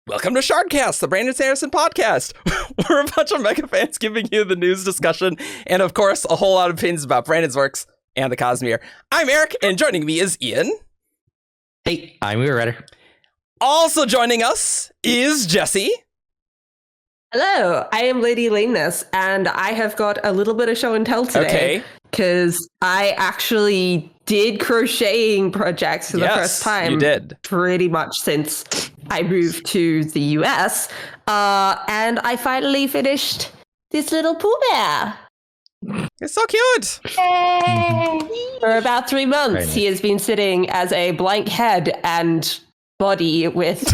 Welcome to Shardcast, the Brandon Sanderson podcast. We're a bunch of mega fans giving you the news discussion and, of course, a whole lot of opinions about Brandon's works and the Cosmere. I'm Eric, and joining me is Ian. Hey, I'm Writer. Also joining us is Jesse. Hello, I am Lady Lameness, and I have got a little bit of show and tell today. Because I actually did crocheting projects for the first time. You did. Pretty much since I moved to the US. And I finally finished this little Pooh Bear. It's so cute. Yay! For about 3 months, he has been sitting as a blank head and body with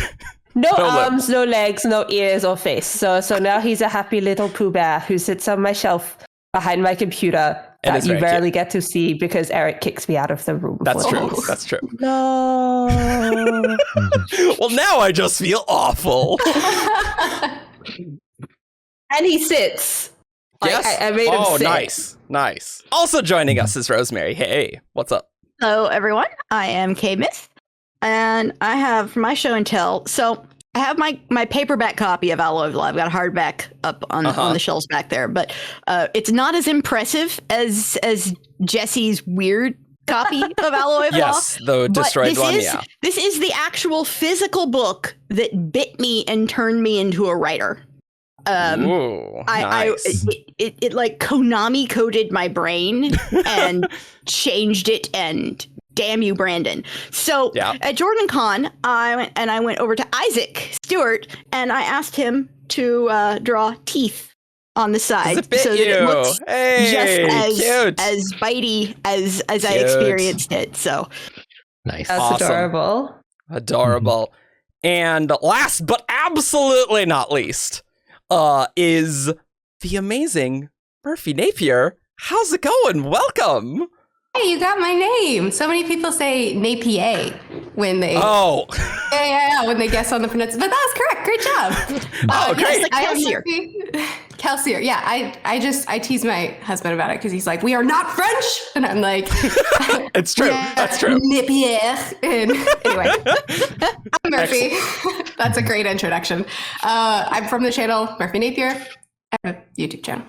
no arms, no legs, no ears or face. So now he's a happy little Pooh Bear who sits on my shelf behind my computer that you rarely get to see because Eric kicks me out of the room. That's true. That's true. No. Well, now I just feel awful. And he sits. Yes. I made him sit. Nice. Also joining us is Rosemary. Hey, what's up? Hello, everyone. I am K-Myth, and I have my show and tell. So I have my paperback copy of Alloy of Love. I've got a hardback up on the shelves back there, but it's not as impressive as Jesse's weird copy of Alloy of Law. Yes, the destroyed one, yeah. This is the actual physical book that bit me and turned me into a writer. Ooh, nice. It like Konami coded my brain and changed it, and damn you, Brandon. So at Jordan Con, I went over to Isaac Stewart and I asked him to draw teeth on the side so that it looks just as bitey as I experienced it. So nice. That's awesome. Adorable. And last but absolutely not least is the amazing Merphy Napier. How's it going? Welcome. Hey, you got my name. So many people say Napier when they when they guess on the pronunciation. But that was correct. Great job. Great. Like Kelsier. Yeah, I tease my husband about it because he's like, we are not French, and I'm like, it's true. That's true. Napier. And anyway, I'm Merphy. That's a great introduction. I'm from the channel Merphy Napier. I have a YouTube channel.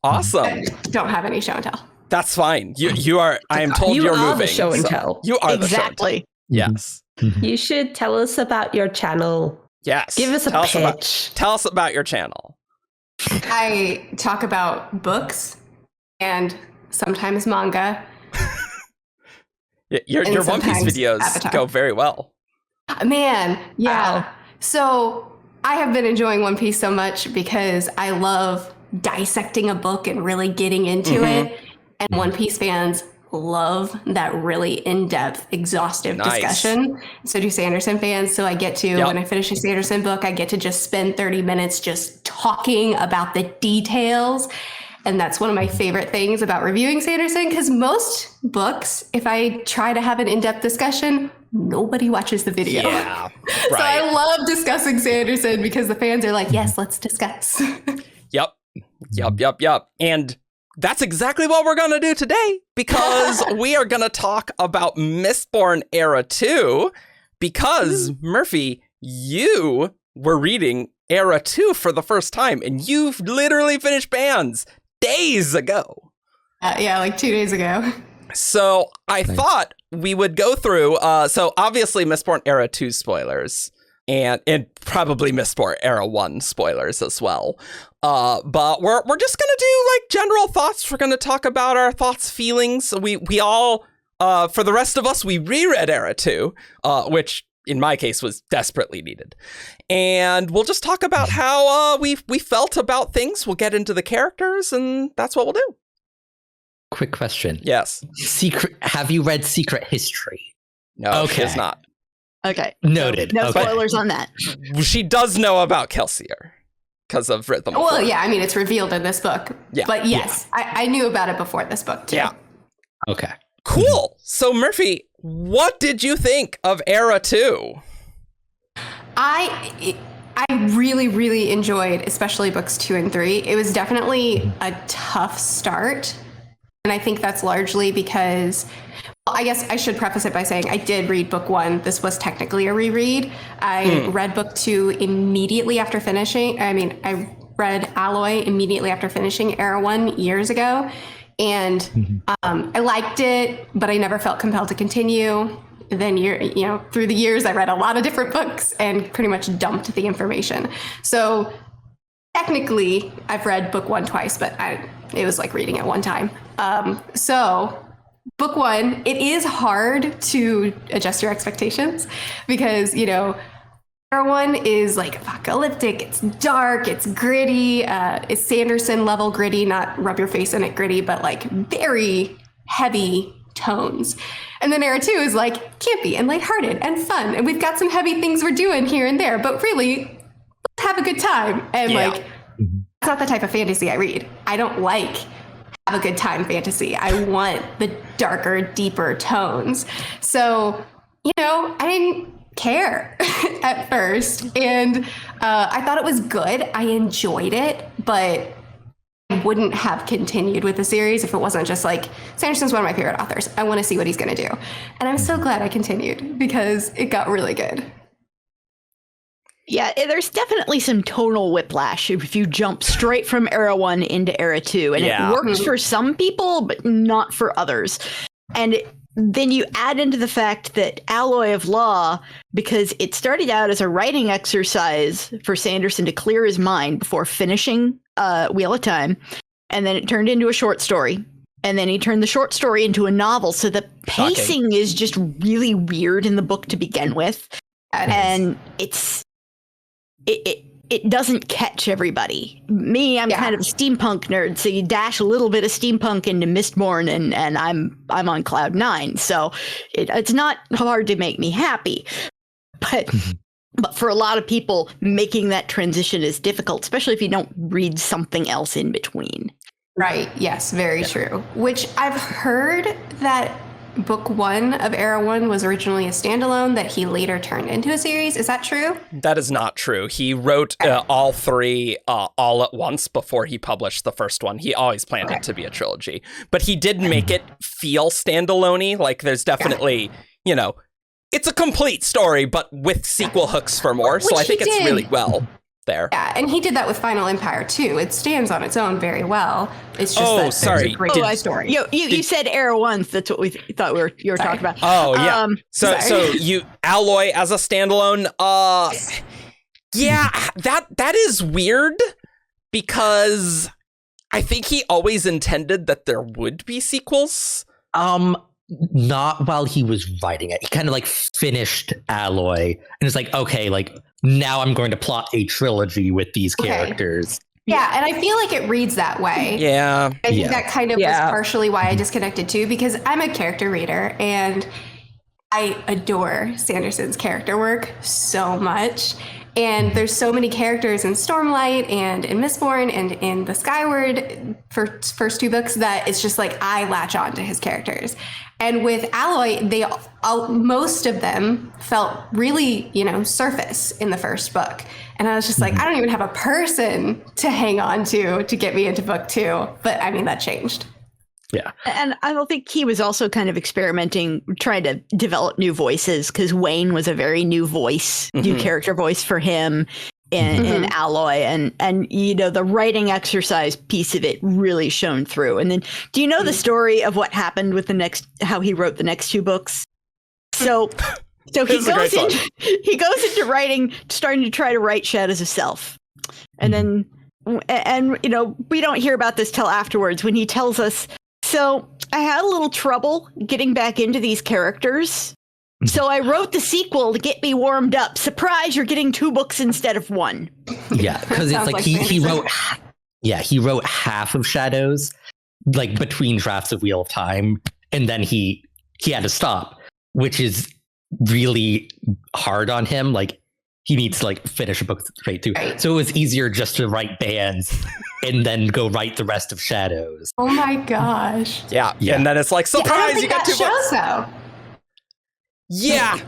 Awesome. I don't have any show and tell. That's fine. You are. I am told you're moving. The show and tell. You are exactly. The show and tell. Yes. You should tell us about your channel. Yes. Give us a pitch. Tell us about your channel. I talk about books and sometimes manga. Your One Piece videos go very well. Man, yeah. Wow. So I have been enjoying One Piece so much because I love dissecting a book and really getting into it. And One Piece fans love that really in-depth, exhaustive discussion. So do Sanderson fans. So I get to, when I finish a Sanderson book, I get to just spend 30 minutes just talking about the details. And that's one of my favorite things about reviewing Sanderson, because most books, if I try to have an in-depth discussion, nobody watches the video. Yeah, right. So I love discussing Sanderson because the fans are like, yes, let's discuss. Yep. And that's exactly what we're going to do today, because we are going to talk about Mistborn Era 2, because Merphy, you were reading Era 2 for the first time, and you've literally finished Bands days ago. Like 2 days ago. So I thought we would go through, so obviously Mistborn Era 2 spoilers, and probably Mistborn Era 1 spoilers as well. But we're just gonna do like general thoughts. We're gonna talk about our thoughts, feelings. We all, for the rest of us, we reread Era 2, which in my case was desperately needed. And we'll just talk about how we felt about things. We'll get into the characters, and that's what we'll do. Quick question. Yes. Have you read Secret History? No, she has not. Okay. Noted. No spoilers on that. She does know about Kelsier because of Rhythm. Well, yeah, I mean, it's revealed in this book. Yeah. But yes, yeah. I knew about it before this book, too. Yeah. Okay. Cool. So, Merphy, what did you think of Era 2? I really, really enjoyed, especially books 2 and 3. It was definitely a tough start. And I think that's largely because I guess I should preface it by saying I did read book 1. This was technically a reread. I read book 2 immediately after finishing. I read Alloy immediately after finishing Era 1 years ago. And I liked it, but I never felt compelled to continue. Then, through the years, I read a lot of different books and pretty much dumped the information. So technically, I've read book 1 twice, but it was like reading it one time. So book 1, it is hard to adjust your expectations because, Era 1 is like apocalyptic, it's dark, it's gritty, it's Sanderson level gritty, not rub your face in it gritty, but like very heavy tones. And then Era 2 is like campy and lighthearted and fun. And we've got some heavy things we're doing here and there, but really, let's have a good time. And that's not the type of fantasy I read. I don't like have a good time fantasy. I want the darker, deeper tones. So, I didn't care at first. And I thought it was good. I enjoyed it, but I wouldn't have continued with the series if it wasn't just like, Sanderson's one of my favorite authors. I want to see what he's going to do. And I'm so glad I continued because it got really good. Yeah, there's definitely some tonal whiplash if you jump straight from Era 1 into Era 2. And it works for some people, but not for others. And then you add into the fact that Alloy of Law, because it started out as a writing exercise for Sanderson to clear his mind before finishing Wheel of Time, and then it turned into a short story. And then he turned the short story into a novel. So the pacing is just really weird in the book to begin with. And it doesn't catch everybody. Me, I'm kind of a steampunk nerd, so you dash a little bit of steampunk into Mistborn, and I'm on cloud 9. So it's not hard to make me happy, but for a lot of people, making that transition is difficult, especially if you don't read something else in between. Right. Yes. Very true. Which I've heard that book 1 of Era 1 was originally a standalone that he later turned into a series. Is that true? That is not true. He wrote all 3 all at once before he published the first one. He always planned it to be a trilogy. But he did make it feel standalone-y. Like there's definitely, it's a complete story, but with sequel hooks for more. So I think it's really well there. Yeah, and he did that with Final Empire too. It stands on its own very well. It's just there's a great story. You said Era 1. That's what we thought you were talking about. Oh yeah. So you Alloy as a standalone. That is weird because I think he always intended that there would be sequels. Not while he was writing it. He kind of like finished Alloy and it's like, okay, like now I'm going to plot a trilogy with these characters. Yeah, and I feel like it reads that way. Yeah. I think that kind of was partially why I disconnected too, because I'm a character reader and I adore Sanderson's character work so much. And there's so many characters in Stormlight and in Mistborn and in the Skyward first 2 books that it's just like I latch on to his characters. And with Alloy, most of them felt really, surface in the first book. And I was just like, I don't even have a person to hang on to get me into book 2. But I mean, that changed. Yeah. And I don't think he was also kind of experimenting, trying to develop new voices, because Wayne was a very new voice, new character voice for him in Alloy. And the writing exercise piece of it really shone through. And then, do you know the story of what happened with how he wrote the next 2 books? So he goes into writing, starting to try to write Shadows of Self. And then, we don't hear about this till afterwards when he tells us, so I had a little trouble getting back into these characters. So I wrote the sequel to get me warmed up. Surprise, you're getting 2 books instead of 1. Yeah, because it's like he wrote half of Shadows, like between drafts of Wheel of Time, and then he had to stop, which is really hard on him. Like he needs to like finish a book straight through. Right. So it was easier just to write Bands and then go write the rest of Shadows. Oh my gosh. Yeah. And then it's like, surprise, you got 2 books. Though. Yeah.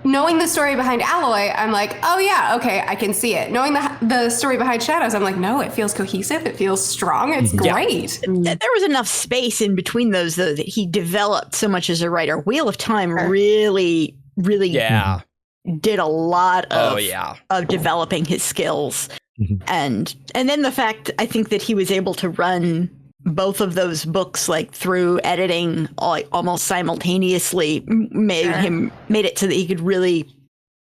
Knowing the story behind Alloy, I'm like, oh yeah, okay, I can see it. Knowing the story behind Shadows, I'm like, no, it feels cohesive. It feels strong. It's great. There was enough space in between those, though, that he developed so much as a writer. Wheel of Time really did a lot of developing his skills. And then the fact, I think, that he was able to run both of those books like through editing almost simultaneously made it so that he could really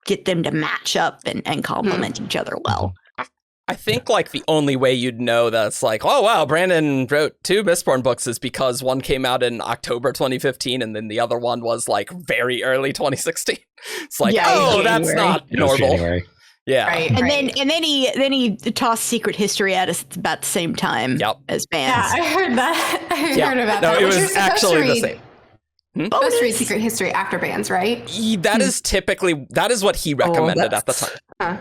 get them to match up and complement each other well. I think like the only way you'd know that's like, oh wow, Brandon wrote 2 Mistborn books is because one came out in October 2015 and then the other one was like very early 2016. It's like, that's not normal. Yeah, and then he tossed Secret History at us about the same time as Vance. Yeah, I heard that. I heard about that. No, it was actually the same. Supposed to read Secret History after Bands, right? That is what he recommended at the time.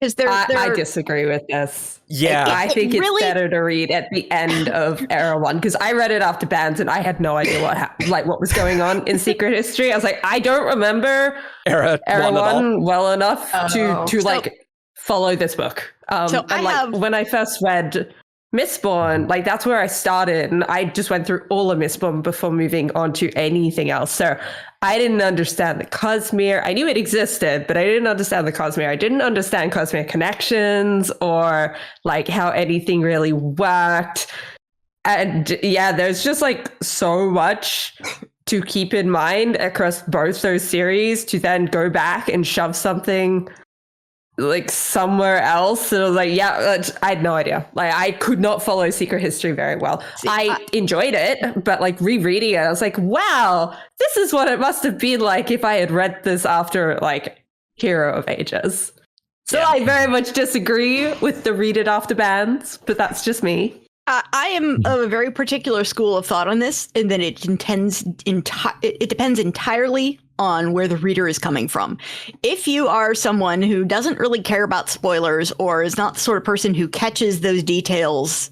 I disagree with this. Yeah. I think it's better to read at the end of Era 1, because I read it after Bands and I had no idea what was going on in Secret History. I was like, I don't remember Era 1 well enough to follow this book. When I first read Mistborn, like that's where I started, and I just went through all of Mistborn before moving on to anything else. So I didn't understand the Cosmere. I knew it existed, but I didn't understand the Cosmere. I didn't understand Cosmere connections or like how anything really worked. And there's just like so much to keep in mind across both those series to then go back and shove something like somewhere else. And I was like, I had no idea. Like I could not follow Secret History very well. I enjoyed it, but like rereading it, I was like, wow, this is what it must have been like if I had read this after like Hero of Ages. So I very much disagree with the read it after Bands, but that's just me. I am of a very particular school of thought on this, and then it depends entirely on where the reader is coming from. If you are someone who doesn't really care about spoilers or is not the sort of person who catches those details,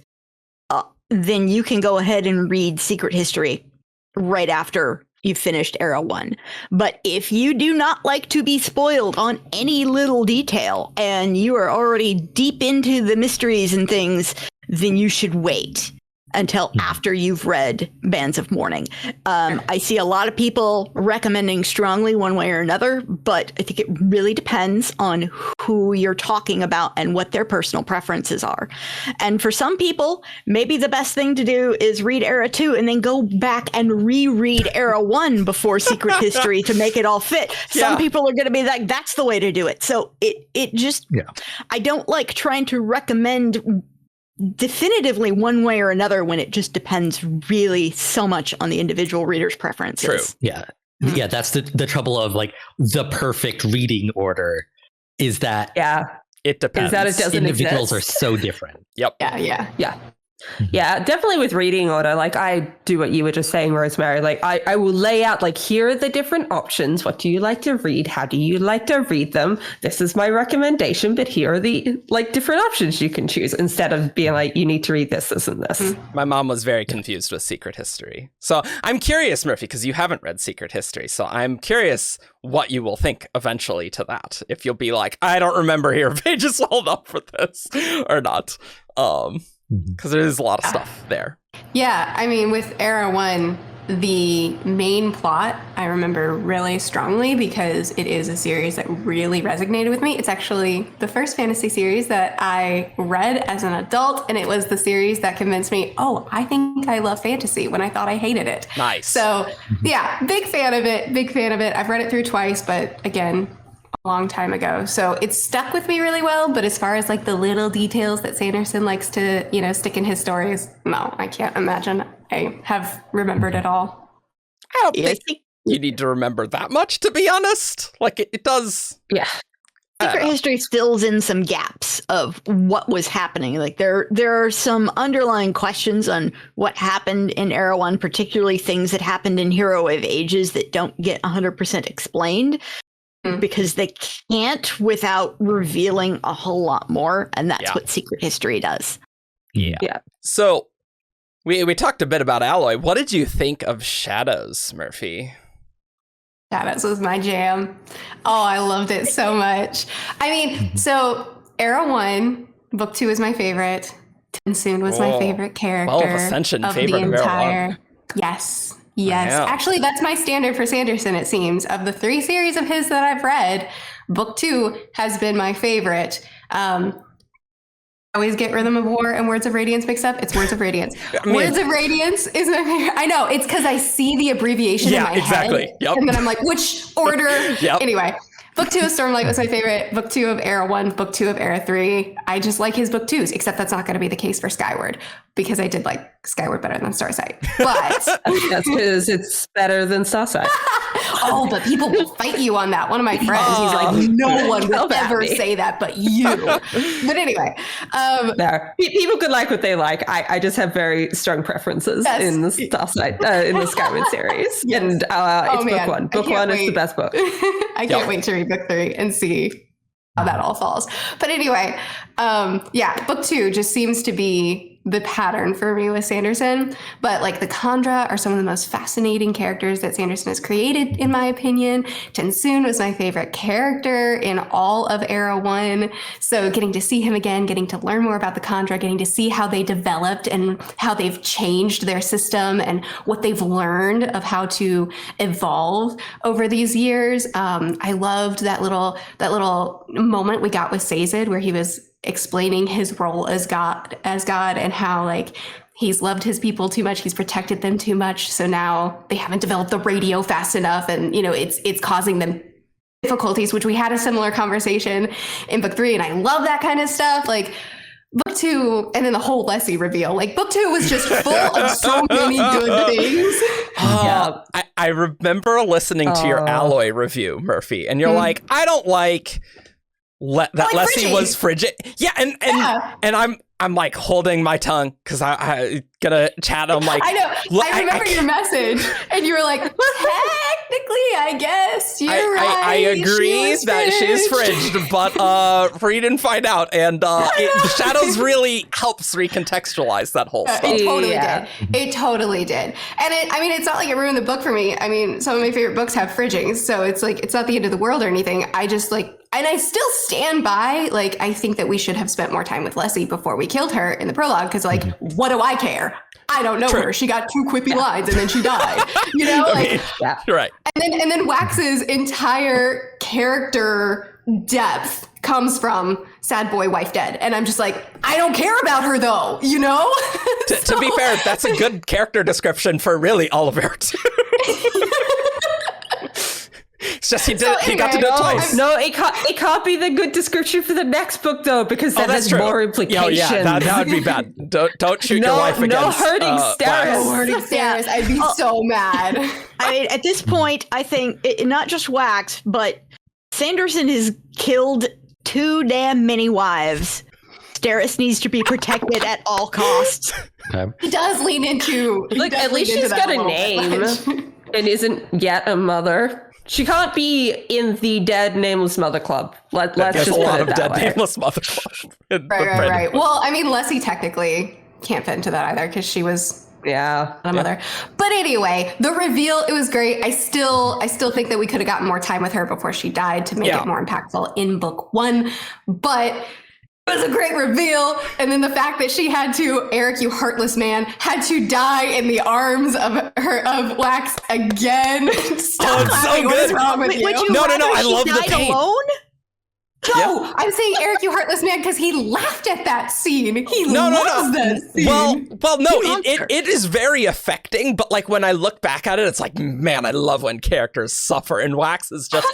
then you can go ahead and read Secret History right after you've finished Era 1. But if you do not like to be spoiled on any little detail and you are already deep into the mysteries and things, then you should wait until after you've read Bands of Mourning. I see a lot of people recommending strongly one way or another, but I think it really depends on who you're talking about and what their personal preferences are. And for some people, maybe the best thing to do is read Era 2 and then go back and reread Era 1 before Secret History to make it all fit. Some people are going to be like, that's the way to do it. So it just, I don't like trying to recommend definitively one way or another when it just depends really so much on the individual reader's preferences. True. Yeah, that's the trouble of like the perfect reading order is that it depends. Is that it doesn't individuals exist. are so different. Yep. Yeah. Yeah, definitely with reading order. Like I do what you were just saying, Rosemary. Like I will lay out like, here are the different options. What do you like to read? How do you like to read them? This is my recommendation, but here are the like different options you can choose instead of being like, you need to read this, this, and this. My mom was very confused with Secret History. So I'm curious, Merphy, because you haven't read Secret History. So I'm curious what you will think eventually to that. If you'll be like, I don't remember Hero of Ages well enough for this or not. Because there's a lot of stuff there. Yeah, I mean, with Era 1, the main plot I remember really strongly because it is a series that really resonated with me. It's actually the first fantasy series that I read as an adult, and it was the series that convinced me, oh, I think I love fantasy when I thought I hated it. Nice. So, yeah, big fan of it. I've read it through twice, but again, a long time ago. So it's stuck with me really well. But as far as like the little details that Sanderson likes to, stick in his stories, no, I can't imagine I have remembered it all. I don't think you need to remember that much, to be honest. Like it does. Yeah. Secret History fills in some gaps of what was happening. Like there are some underlying questions on what happened in Era 1, particularly things that happened in Hero of Ages that don't get 100% explained. Because they can't without revealing a whole lot more. And that's what Secret History does. Yeah. So we talked a bit about Alloy. What did you think of Shadows, Merphy? Shadows was my jam. Oh, I loved it so much. I mean, so Era 1, Book 2 is my favorite. Tensoon was my favorite character. Well, Ascension of favorite the of Era 1. entire. Yes. Wow. Actually, that's my standard for Sanderson, it seems. Of the 3 series of his that I've read, Book 2 has been my favorite. I always get Rhythm of War and Words of Radiance mixed up. It's Words of Radiance. Words of Radiance is my favorite. I know. It's because I see the abbreviation in my head. Yep. And then I'm like, which order? Yep. Anyway. Book 2 of Stormlight was my favorite. Book 2 of Era 1, Book 2 of Era 3. I just like his Book 2s, except that's not going to be the case for Skyward, because I did like Skyward better than Starsight. But that's because it's better than Starsight. Oh, but people will fight you on that. One of my friends, he's like, no one will ever say that but you. But anyway. People could like what they like. I just have very strong preferences in the Starsight, in the Skyward series. Yes. And it's Book 1. Book 1 is the best book. I can't wait to read Book 3 and see how that all falls. But anyway, Book 2 just seems to be the pattern for me with Sanderson. But like the Kandra are some of the most fascinating characters that Sanderson has created, in my opinion. Tensoon was my favorite character in all of Era 1. So getting to see him again, getting to learn more about the Kandra, getting to see how they developed and how they've changed their system and what they've learned of how to evolve over these years. I loved that little moment we got with Sazed where he was explaining his role as God and how like he's loved his people too much, he's protected them too much, so now they haven't developed the radio fast enough, and it's causing them difficulties, which we had a similar conversation in Book 3, and I love that kind of stuff. Like Book 2, and then the whole Lessie reveal. Like Book 2 was just full of so many good things. I remember listening to your Alloy review, Merphy, and you're like, I don't like that Lessie frigid. Was frigid. Yeah, and I'm like holding my tongue because I gonna chat. I'm like, I know. I remember your message, and you were like, technically, I guess you're right. I agree that she is fridged, but read and find out. And the Shadows really helps recontextualize that whole stuff. It totally did. It totally did. And it's not like it ruined the book for me. I mean, some of my favorite books have fridgings, so it's like it's not the end of the world or anything. I just like. And I still stand by, like, I think that we should have spent more time with Lessie before we killed her in the prologue, because, like, what do I care? I don't know her. She got 2 quippy lines and then she died. You know? Like, you're right. And then Wax's entire character depth comes from sad boy, wife dead. And I'm just like, I don't care about her, though, you know? To be fair, that's a good character description for really all of it. It's just he got to do it twice. No, it can't be the good description for the next book though, because that has more implications. Oh yeah, that would be bad. Don't shoot your wife against. No hurting Steris. No hurting Steris. I'd be so mad. I mean, at this point, I think not just Wax, but Sanderson has killed too damn many wives. Steris needs to be protected at all costs. He does lean into. Look, at least she's got a name and isn't yet a mother. She can't be in the Dead Nameless Mother Club. Let's just a lot of Dead Nameless Mother Club. Right. Well, I mean, Lessie technically can't fit into that either because she was a mother. But anyway, the reveal, it was great. I still think that we could have gotten more time with her before she died to make it more impactful in Book 1. But it was a great reveal. And then the fact that she had to, Eric, you heartless man, had to die in the arms of Wax again. Stop laughing. What is wrong with you? No, I love the pain. Alone? No, I'm saying Eric, you heartless man, because he laughed at that scene. He loves that scene. Well, no, it is very affecting, but like when I look back at it, it's like, man, I love when characters suffer, and Wax is just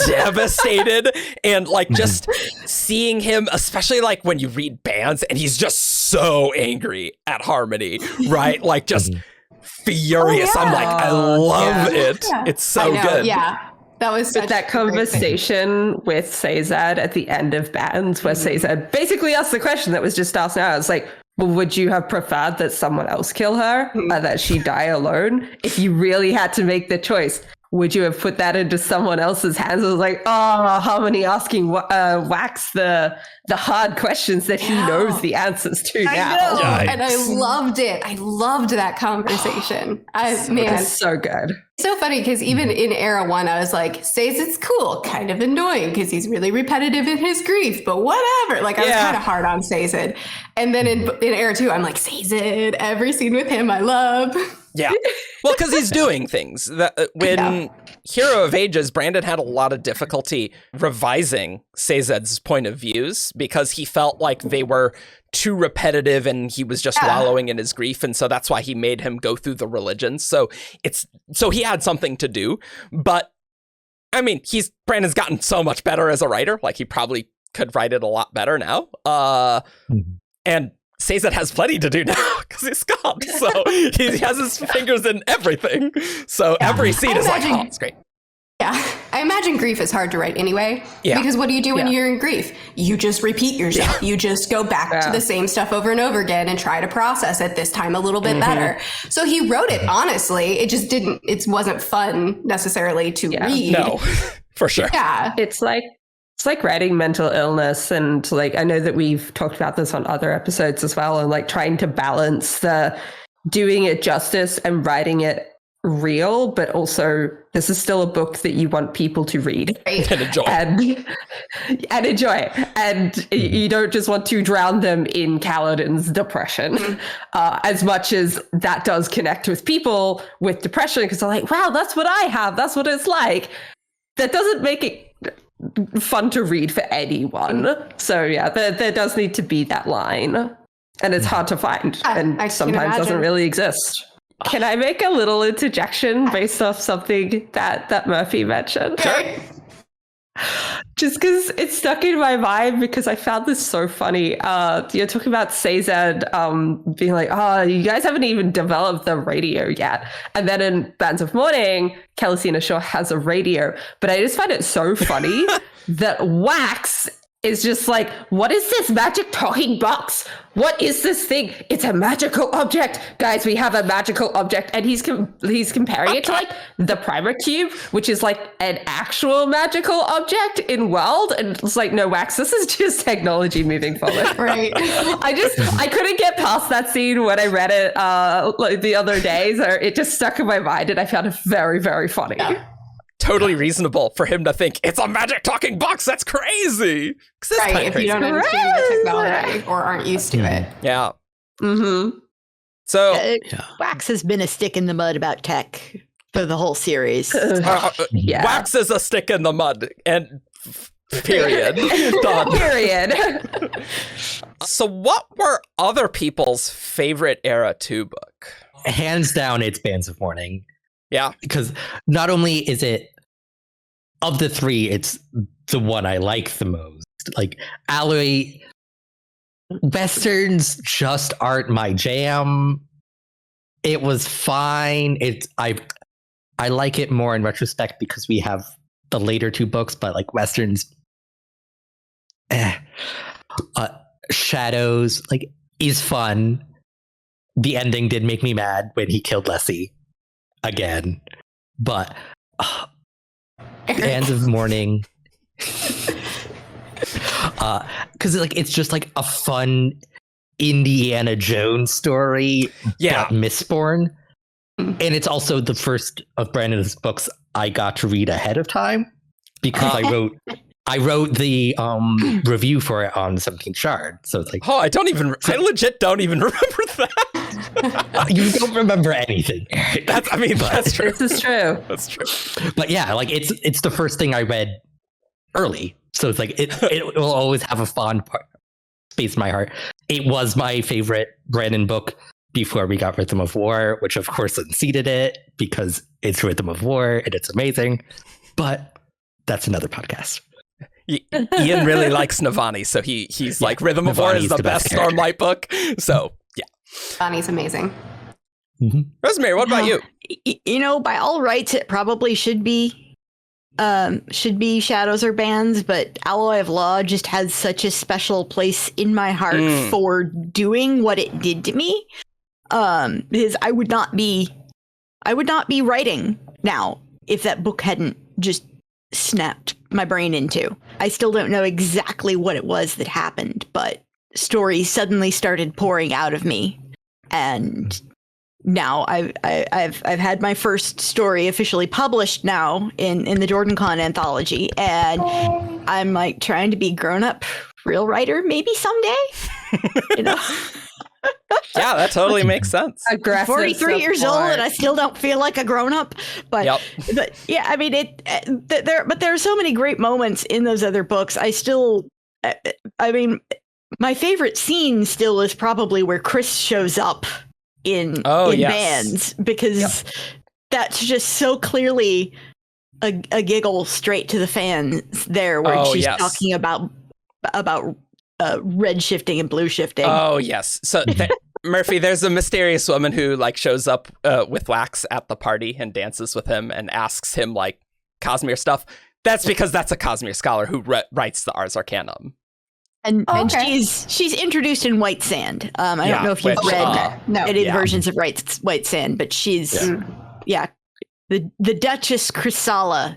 devastated, and like just seeing him, especially like when you read Bands, and he's just so angry at Harmony, right? Like just furious. I'm like, I love it. Yeah. It's so good. Yeah. That was such that conversation with Sazed at the end of Bands, where Sazed basically asked the question that was just asked now. It's like, well, would you have preferred that someone else kill her, or that she die alone? If you really had to make the choice, would you have put that into someone else's hands? It was like, oh, Harmony asking Wax the hard questions that he knows the answers to now. And I loved it. I loved that conversation. It's so good. It's so funny because even in Era 1, I was like, Sazed's cool, kind of annoying because he's really repetitive in his grief, but whatever. Like, I was kind of hard on Sazed. And then in Era 2, I'm like, Sazed, every scene with him, I love. Yeah. Well, because he's doing things. When Hero of Ages, Brandon had a lot of difficulty revising Sazed's point of views because he felt like they were too repetitive and he was just wallowing in his grief. And so that's why he made him go through the religions. So he had something to do. But I mean, Brandon's gotten so much better as a writer. Like, he probably could write it a lot better now. And Sazed has plenty to do now because he's gone. So he has his fingers in everything. So every scene is like, oh, it's great. Yeah. I imagine grief is hard to write anyway. Yeah. Because what do you do when you're in grief? You just repeat yourself. You just go back to the same stuff over and over again and try to process it, this time a little bit better. So he wrote it honestly. It just it wasn't fun necessarily to read. No, for sure. Yeah. It's like writing mental illness, and like, I know that we've talked about this on other episodes as well, and like trying to balance the doing it justice and writing it real, but also this is still a book that you want people to read and enjoy. And enjoy. And you don't just want to drown them in Kaladin's depression. As much as that does connect with people with depression, because they're like, wow, that's what I have. That's what it's like. That doesn't make it fun to read for anyone. So yeah, there does need to be that line. And it's hard to find. And sometimes doesn't really exist. Can I make a little interjection based off something that Merphy mentioned? Sure. Just because it's stuck in my mind because I found this so funny. You're talking about Sazed being like, oh, you guys haven't even developed the radio yet. And then in Bands of Mourning, Kellicina Shaw has a radio. But I just find it so funny that Wax is just like, what is this magic talking box? What is this thing? It's a magical object. Guys, we have a magical object. And he's comparing it to like the Primer Cube, which is like an actual magical object in world. And it's like, no, Wax, this is just technology moving forward. Right. I couldn't get past that scene when I read it like the other day. So it just stuck in my mind and I found it very, very funny. Yeah. Totally reasonable for him to think it's a magic talking box. That's crazy. Right, if you don't understand the technology or aren't used to it. Yeah. Mm-hmm. So Wax has been a stick in the mud about tech for the whole series. Wax is a stick in the mud, and period. Done. Period. So what were other people's favorite Era 2 book? Hands down, it's Bands of Mourning. Yeah. Because not only is it, of the three, it's the one I like the most. Like, Alloy, Westerns just aren't my jam. It was fine. I like it more in retrospect because we have the later two books, but like Westerns, Shadows, like, is fun. The ending did make me mad when he killed Leslie again, but Bands of Mourning, because like it's just like a fun Indiana Jones story, but Mistborn, and it's also the first of Brandon's books I got to read ahead of time because I wrote the review for it on 17th Shard. So it's like, I legit don't even remember that. You don't remember anything. That's true. This is true. That's true. But yeah, like it's the first thing I read early. So it's like, it will always have a fond space in my heart. It was my favorite Brandon book before we got Rhythm of War, which of course unseated it because it's Rhythm of War and it's amazing. But that's another podcast. Ian really likes Navani, so he's like, Rhythm of War is the best Stormlight book. So yeah, Navani's amazing. Mm-hmm. Rosemary, what about you? You know, by all rights, it probably should be Shadows or Bands, but Alloy of Law just has such a special place in my heart for doing what it did to me. Because I would not be writing now if that book hadn't just snapped my brain into. I still don't know exactly what it was that happened, but stories suddenly started pouring out of me, and now I've had my first story officially published now in the JordanCon anthology, and I'm like trying to be grown up real writer maybe someday. You know. Yeah, that totally makes sense. I'm 43 years old and I still don't feel like a grown up. But yeah, I mean there are so many great moments in those other books. I mean, my favorite scene still is probably where Chris shows up in Bands, because that's just so clearly a giggle straight to the fans there, where she's talking about red shifting and blue shifting. Oh yes. So Merphy, there's a mysterious woman who like shows up with Wax at the party and dances with him and asks him like Cosmere stuff. That's because that's a Cosmere scholar who writes the Ars Arcanum. And she's introduced in White Sand. I don't know if you've read edited versions of White Sand, but she's the Duchess Chrysala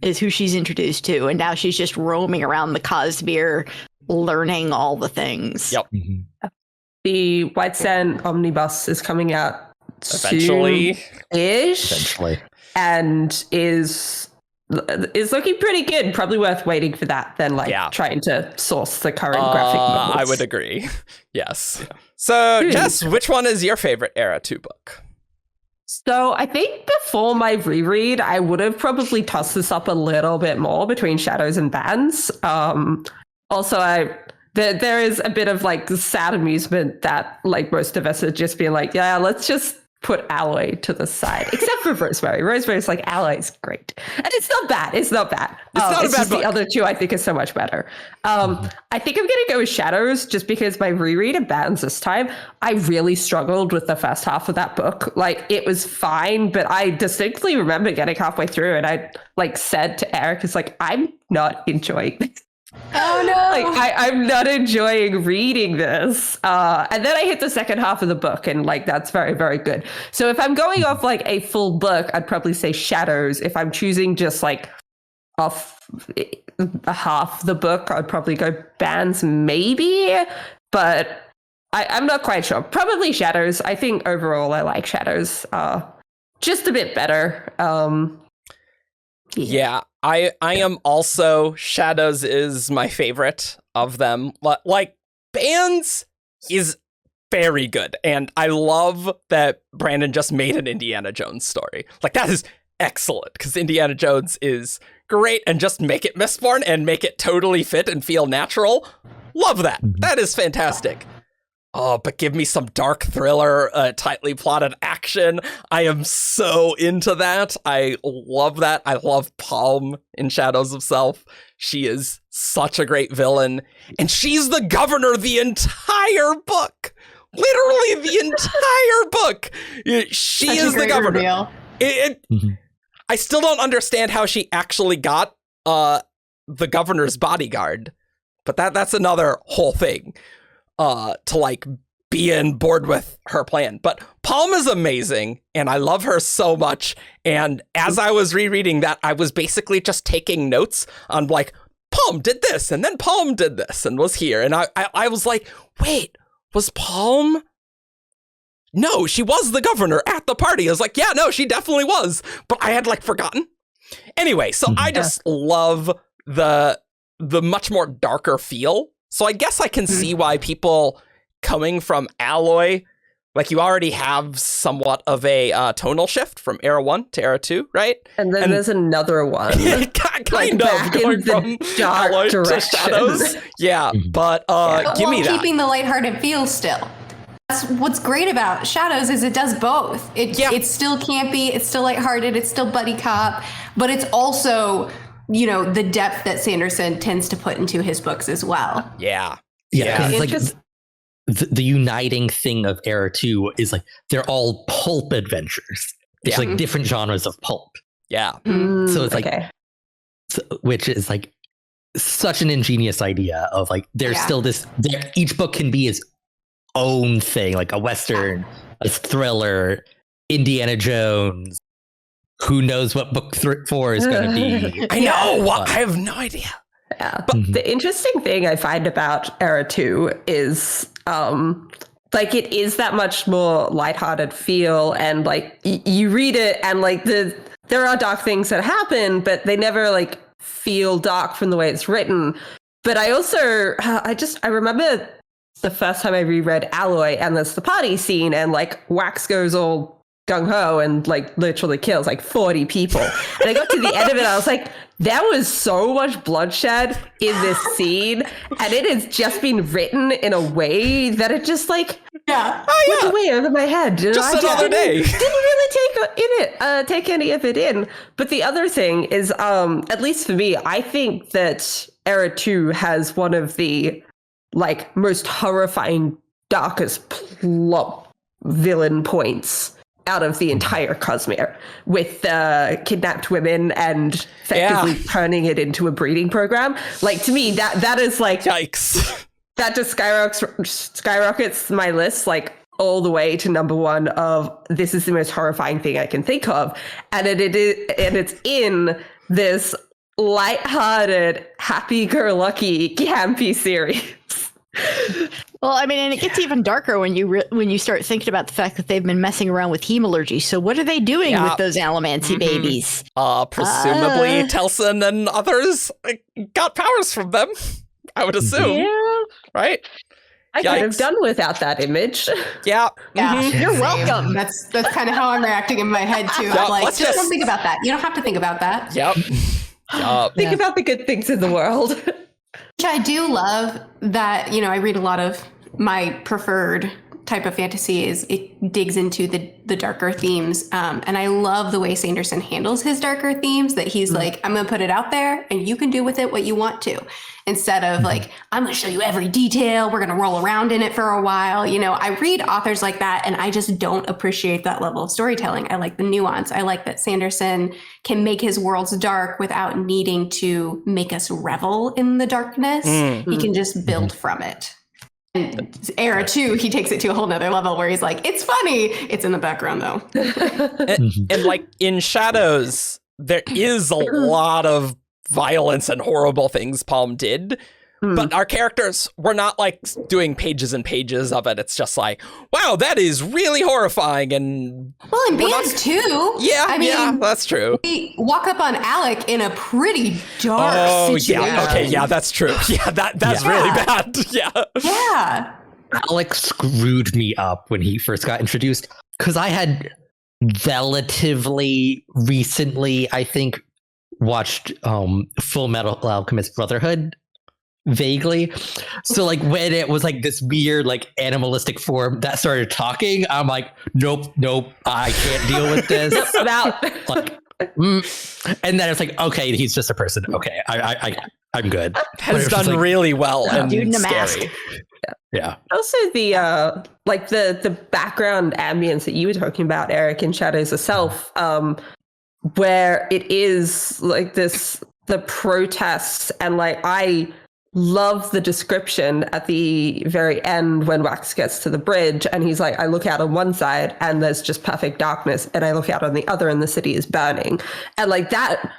is who she's introduced to, and now she's just roaming around the Cosmere, learning all the things. Yep. Mm-hmm. The White Sand omnibus is coming out eventually, and is looking pretty good. Probably worth waiting for that than trying to source the current graphic novels. I would agree. Yes. So, Jess, which one is your favorite Era 2 book? So I think before my reread, I would have probably tossed this up a little bit more between Shadows and Bands. Also, there is a bit of like sad amusement that like most of us are just being like, yeah, let's just put Alloy to the side, except for Rosemary. Rosemary's like, Alloy's great. And it's not bad. It's not bad. It's just book. The other two I think is so much better. I think I'm going to go with Shadows just because my reread of Bands this time, I really struggled with the first half of that book. Like it was fine, but I distinctly remember getting halfway through and I like said to Eric, it's like, I'm not enjoying this. Oh no! Like I'm not enjoying reading this, and then I hit the second half of the book, and like that's very, very good. So if I'm going off like a full book, I'd probably say Shadows. If I'm choosing just like off half the book, I'd probably go Bands, maybe. But I'm not quite sure. Probably Shadows. I think overall I like Shadows. Just a bit better. Yeah, I am also, Shadows is my favorite of them. Like, Bands is very good, and I love that Brandon just made an Indiana Jones story. Like, that is excellent, because Indiana Jones is great, and just make it Mistborn and make it totally fit and feel natural. Love that. That is fantastic. Oh, but give me some dark thriller, tightly plotted action. I am so into that. I love that. I love Palm in Shadows of Self. She is such a great villain. And she's the governor the entire book. Literally the entire book. She Such is the governor. I still don't understand how she actually got the governor's bodyguard. But that's another whole thing. To like be on board with her plan. But Palm is amazing and I love her so much. And as I was rereading that, I was basically just taking notes on like, Palm did this and then Palm did this and was here. And I was like, wait, was Palm? No, she was the governor at the party. I was like, yeah, no, she definitely was. But I had like forgotten. Anyway, so I just love the much more darker feel. So I guess I can see why people coming from Alloy, like you already have somewhat of a tonal shift from Era 1 to Era 2, right? And then there's another one. kind of going from Alloy to Shadows. Yeah, but give me that. Keeping the lighthearted feel still. That's what's great about Shadows is it does both. It's still campy, it's still lighthearted, it's still buddy cop, but it's also, you know, the depth that Sanderson tends to put into his books as well. Yeah. It's like just the uniting thing of Era 2 is like they're all pulp adventures. It's like different genres of pulp. Yeah. So it's like, which is like such an ingenious idea of like there's still this. Each book can be its own thing, like a Western, a thriller, Indiana Jones, who knows what book 4 is going to be. I know. I have no idea. Yeah. But the interesting thing I find about Era 2 is like it is that much more lighthearted feel, and like you read it and like there are dark things that happen, but they never like feel dark from the way it's written. But I also I remember the first time I reread Alloy, and there's the party scene, and like Wax goes all gung-ho and like literally kills like 40 people. And I got to the end of it, I was like, there was so much bloodshed in this scene, and it has just been written in a way that it just like went way over my head. Just another day. Didn't really take any of it in. But the other thing is, at least for me, I think that Era 2 has one of the like most horrifying, darkest plot villain points out of the entire Cosmere, with kidnapped women and effectively turning it into a breeding program. Like, to me, that is like... Yikes. That just skyrockets my list, like, all the way to number 1 of this is the most horrifying thing I can think of. And it's in this lighthearted, happy-go-lucky, campy series. Well, I mean, and it gets even darker when you start thinking about the fact that they've been messing around with hemalurgy. So what are they doing with those Alamancy babies? Presumably Telson and others got powers from them, I would assume. Yeah. Right? I could have done without that image. Yeah. You're welcome. That's kind of how I'm reacting in my head too. I'm like, just don't think about that. You don't have to think about that. Yep. Think about the good things in the world. Which I do love that, I read a lot of my preferred type of fantasy is it digs into the darker themes. And I love the way Sanderson handles his darker themes, that he's like, I'm going to put it out there and you can do with it what you want to. Instead of like, I'm going to show you every detail. We're going to roll around in it for a while. I read authors like that and I just don't appreciate that level of storytelling. I like the nuance. I like that Sanderson can make his worlds dark without needing to make us revel in the darkness. He can just build from it. And Era 2, he takes it to a whole nother level where he's like, it's funny. It's in the background though. and like in Shadows, there is a lot of violence and horrible things Palm did, but our characters were not like doing pages and pages of it. It's just like, wow, that is really horrifying. And Bands too. Yeah, I mean, that's true. We walk up on Alec in a pretty dark situation. Yeah, that's true. Yeah, that's really bad. Yeah. Alec screwed me up when he first got introduced, because I had relatively recently, I think, watched Full Metal Alchemist Brotherhood vaguely. So like when it was like this weird like animalistic form that started talking, I'm like, nope, I can't deal with this. And then it's like, okay, he's just a person. Okay, I'm good. Has done really well and dude in a scary. mask. Yeah. Also the like the background ambience that you were talking about, Eric, in Shadows Itself, where it is like the protests, and like I love the description at the very end when Wax gets to the bridge and he's like, I look out on one side and there's just perfect darkness, and I look out on the other and the city is burning. And like that,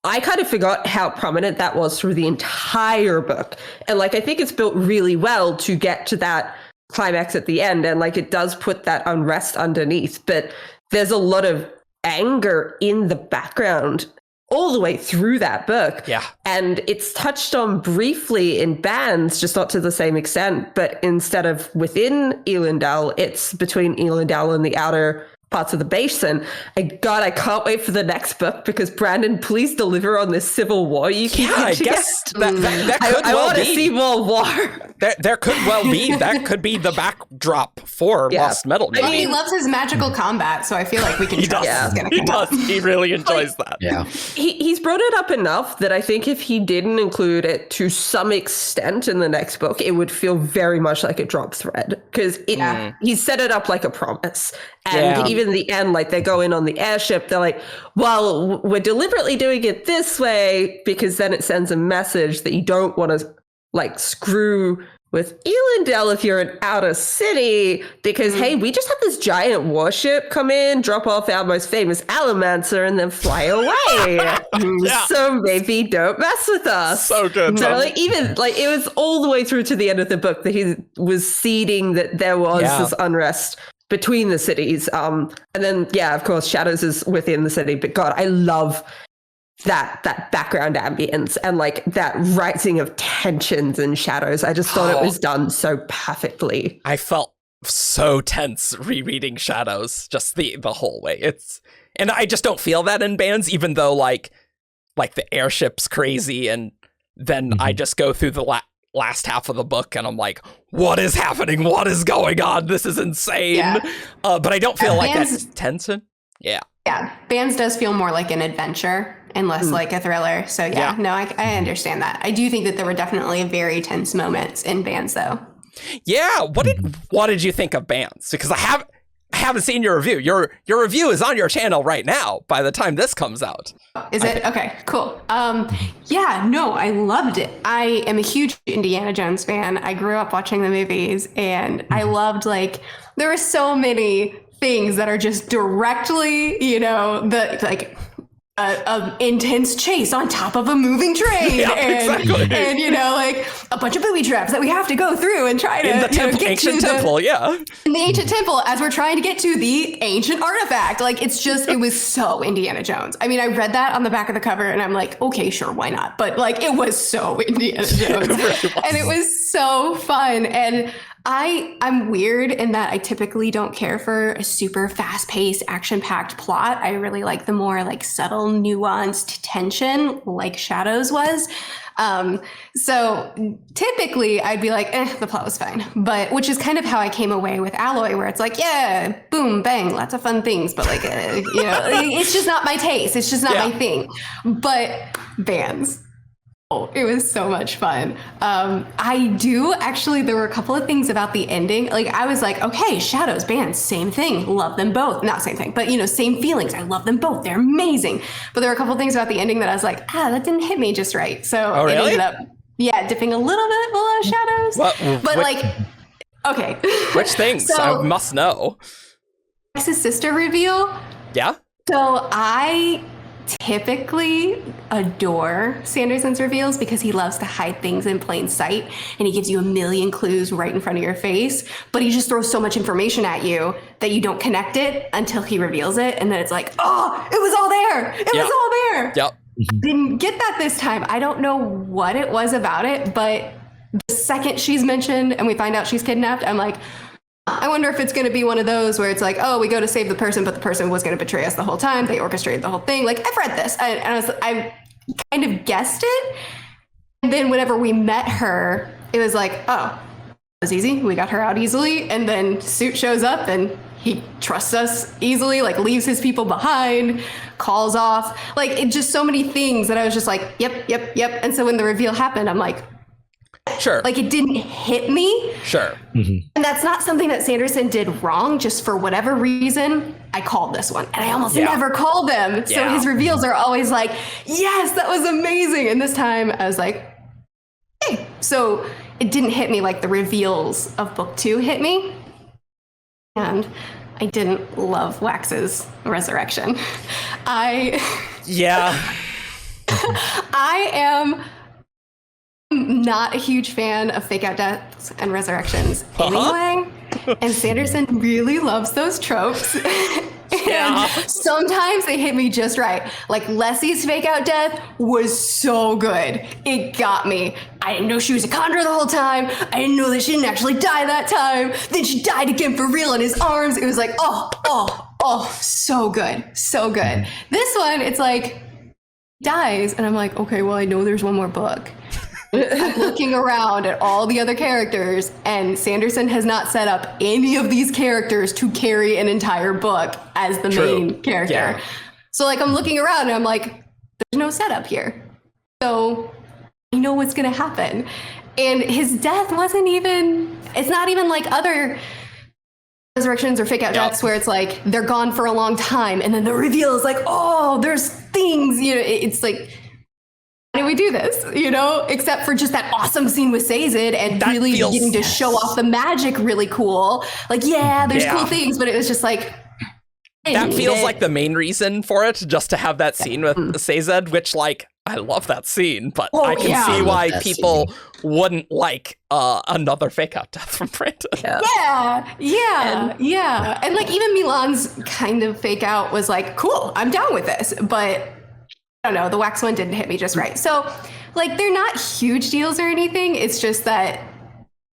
I kind of forgot how prominent that was through the entire book. And like, I think it's built really well to get to that climax at the end. And like, it does put that unrest underneath, but there's a lot of anger in the background all the way through that book. Yeah. And it's touched on briefly in Bands, just not to the same extent, but instead of within Elendel, it's between Elendel and the outer parts of the basin. And God, I can't wait for the next book, because Brandon, please deliver on this civil war you keep I guess that could I well want to be. see more war. There could well be. That could be the backdrop for Lost Metal. I mean, he loves his magical combat, so I feel like we can trust it's going to come up. He really enjoys that. Yeah. He's brought it up enough that I think if he didn't include it to some extent in the next book, it would feel very much like a drop thread, because he set it up like a promise. And even the end, like they go in on the airship, they're like, well, we're deliberately doing it this way because then it sends a message that you don't want to like screw with Elendel if you're in Outer City, because, hey, we just had this giant warship come in, drop off our most famous Allomancer, and then fly away. So maybe don't mess with us. So good. So, like, even, like, it was all the way through to the end of the book that he was seeding that there was this unrest between the cities. And then, yeah, of course, Shadows is within the city. But God, I love that background ambience and like that rising of tensions and shadows. I just thought it was done so perfectly. I felt so tense rereading Shadows just the whole way. And I just don't feel that in Bands, even though like the airship's crazy, and then I just go through the last half of the book and I'm like, what is happening? What is going on? This is insane. Yeah. But I don't feel like that's tension. Yeah. Yeah. Bands does feel more like an adventure and less like a thriller. So I understand that. I do think that there were definitely very tense moments in Bands, though. Yeah. What did you think of Bands? Because I haven't seen your review. Your review is on your channel right now by the time this comes out. Is it? Okay, cool. I loved it. I am a huge Indiana Jones fan. I grew up watching the movies, and I loved, like, there were so many things that are just directly, an intense chase on top of a moving train, and like a bunch of booby traps that we have to go through and try to in the ancient temple, in the ancient temple as we're trying to get to the ancient artifact. Like, it was so Indiana Jones. I mean, I read that on the back of the cover and I'm like, okay, sure, why not? But like, it was so Indiana Jones, and it was so fun. And I'm weird in that I typically don't care for a super fast-paced, action-packed plot. I really like the more like subtle, nuanced tension, like Shadows was. So typically I'd be like, the plot was fine. But which is kind of how I came away with Alloy, where it's like, yeah, boom, bang, lots of fun things, but like, it's just not my taste. It's just not my thing. But Bands. It was so much fun. There were a couple of things about the ending. Like, I was like, okay, Shadows, Bands, same thing. Love them both. Not same thing, but, same feelings. I love them both. They're amazing. But there were a couple of things about the ending that I was like, that didn't hit me just right. So really? It ended up, dipping a little bit below Shadows. Okay. Which things? I must know. His sister reveal. Yeah. So I typically adore Sanderson's reveals because he loves to hide things in plain sight, and he gives you a million clues right in front of your face, but he just throws so much information at you that you don't connect it until he reveals it, and then it's like, oh, it was all there. It was all there. Yep. Didn't get that this time. I don't know what it was about it, but the second she's mentioned and we find out she's kidnapped, I'm like, I wonder if it's going to be one of those where it's like, oh, we go to save the person, but the person was going to betray us the whole time. They orchestrated the whole thing. Like, I've read this, and I kind of guessed it. And then whenever we met her, it was like, oh, it was easy. We got her out easily. And then Suit shows up and he trusts us easily, like leaves his people behind, calls off. Like, it just so many things that I was just like, yep. And so when the reveal happened, I'm like, sure. Like, it didn't hit me. Sure. Mm-hmm. And that's not something that Sanderson did wrong. Just for whatever reason, I called this one. And I almost never called them. Yeah. So his reveals are always like, yes, that was amazing. And this time I was like, hey. So it didn't hit me like the reveals of book 2 hit me. And I didn't love Wax's resurrection. I am not a huge fan of fake out deaths and resurrections anyway. And Sanderson really loves those tropes. And sometimes they hit me just right. Like, Leslie's fake out death was so good. It got me. I didn't know she was a Condor the whole time. I didn't know that she didn't actually die that time. Then she died again for real in his arms. It was like, oh, so good. So good. This one, it's like, dies. And I'm like, okay, well, I know there's one more book. I'm looking around at all the other characters, and Sanderson has not set up any of these characters to carry an entire book as the main character. Yeah. So, like, I'm looking around and I'm like, there's no setup here. So I know what's going to happen. And his death it's not even like other resurrections or fake out deaths where it's like they're gone for a long time and then the reveal is like, oh, there's things, it's like, how do we they do this, you know, except for just that awesome scene with Sazed and that really getting to show off the magic really cool. Like, there's cool things, but it was just like, that feels like the main reason for it, just to have that scene with Sazed, which, like, I love that scene, but I can see why people wouldn't like another fake out death from Brandon. Yeah. And like even Milan's kind of fake out was like, cool, I'm down with this. But I don't know, the wax one didn't hit me just right. So like they're not huge deals or anything. It's just that,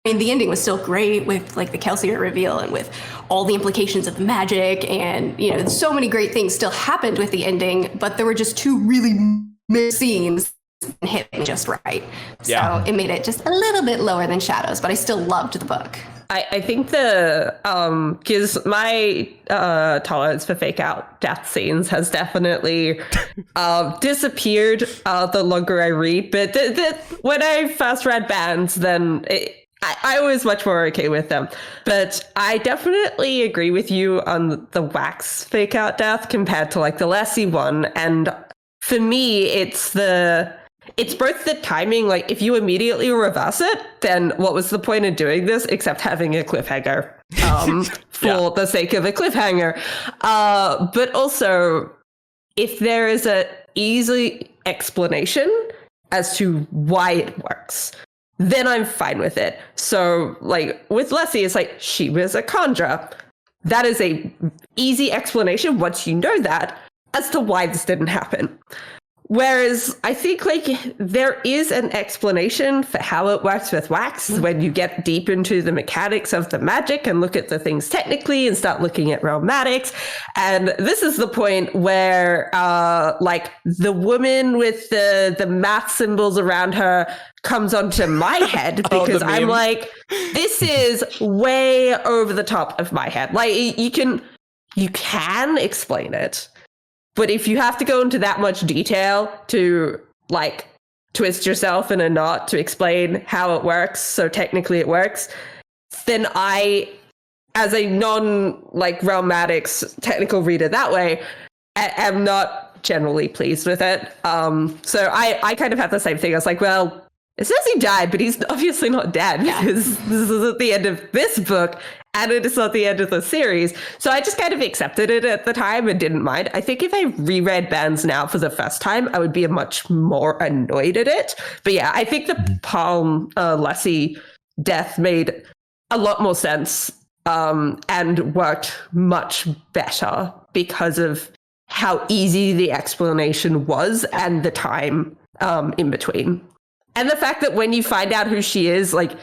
I mean, the ending was still great with like the Kelsier reveal and with all the implications of the magic, and you know, so many great things still happened with the ending, but there were just two really scenes and hit me just right. So it made it just a little bit lower than Shadows, but I still loved the book. I think because my tolerance for fake out death scenes has definitely disappeared the longer I read. But when I first read Bands, then I was much more okay with them. But I definitely agree with you on the wax fake out death compared to like the Lessie one. And for me, it's both the timing, like if you immediately reverse it, then what was the point of doing this except having a cliffhanger for the sake of a cliffhanger? But also, if there is an easy explanation as to why it works, then I'm fine with it. So like with Leslie, it's like she was a conjurer. That is a easy explanation once you know that as to why this didn't happen. Whereas I think like there is an explanation for how it works with wax when you get deep into the mechanics of the magic and look at the things technically and start looking at realmatics. And this is the point where like the woman with the math symbols around her comes onto my head because I'm like, this is way over the top of my head. Like you can explain it. But if you have to go into that much detail to like twist yourself in a knot to explain how it works, so technically it works, then I, as a non-like realmatics technical reader that way, am not generally pleased with it. So I kind of have the same thing. I was like, well, it says he died, but he's obviously not dead because this is at the end of this book and it is not the end of the series. So I just kind of accepted it at the time and didn't mind. I think if I reread Bands now for the first time, I would be much more annoyed at it. But yeah, I think the Palm Lessie death made a lot more sense and worked much better because of how easy the explanation was and the time in between. And the fact that when you find out who she is, like,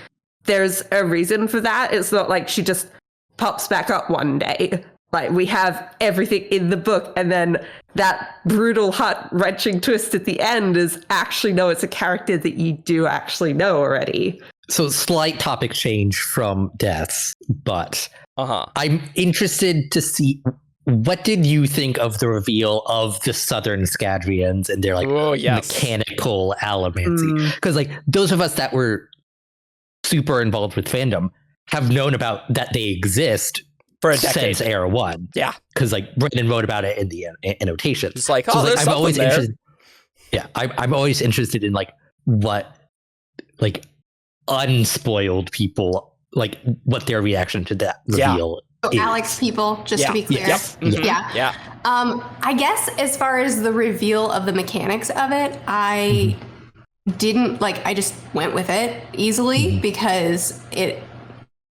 there's a reason for that. It's not like she just pops back up one day. Like, we have everything in the book, and then that brutal, heart-wrenching twist at the end is actually, no, it's a character that you do actually know already. So slight topic change from deaths, but I'm interested to see, what did you think of the reveal of the Southern Scadrians and their like mechanical allomancy? Because like those of us that were super involved with fandom have known about that they exist for a decade since Era 1. Yeah, because like Brendan wrote about it in the annotations. It's like, oh, so, there's I'm always there. Interested. Yeah, I'm always interested in like what like unspoiled people, like what their reaction to that reveal. So Alex people, just to be clear. I guess as far as the reveal of the mechanics of it, I didn't like, I just went with it easily because it,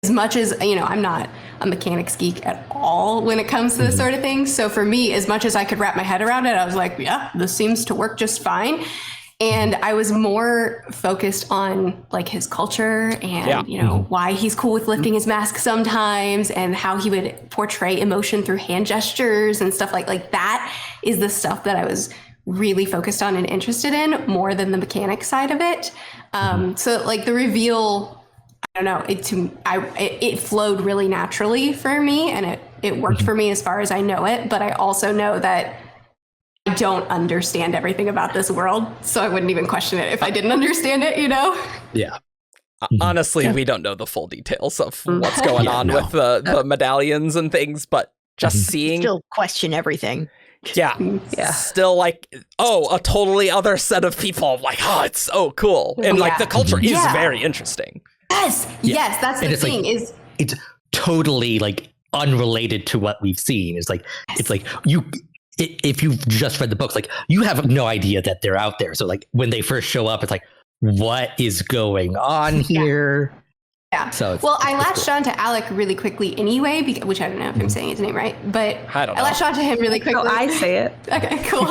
as much as, you know, I'm not a mechanics geek at all when it comes to this sort of thing. So for me, as much as I could wrap my head around it, I was like, yeah, this seems to work just fine. And I was more focused on like his culture and, you know, why he's cool with lifting his mask sometimes and how he would portray emotion through hand gestures and stuff like that is the stuff that I was really focused on and interested in more than the mechanic side of it. So like the reveal, I don't know, it flowed really naturally for me and it worked for me as far as I know it. But I also know that I don't understand everything about this world, so I wouldn't even question it if I didn't understand it, you know? Yeah. Honestly, we don't know the full details of what's going on with the medallions and things, but just seeing... Still question everything. Yeah. Still like, a totally other set of people. Like, it's so cool. And like the culture is very interesting. Yes, that's the thing. It's totally like unrelated to what we've seen. It's like if you've just read the books, like you have no idea that they're out there. So like when they first show up, it's like, what is going on here? Yeah. So I latched on to Alec really quickly anyway, which I don't know if I'm saying his name right, but I latched on to him really quickly. Oh, I say it. Okay, cool.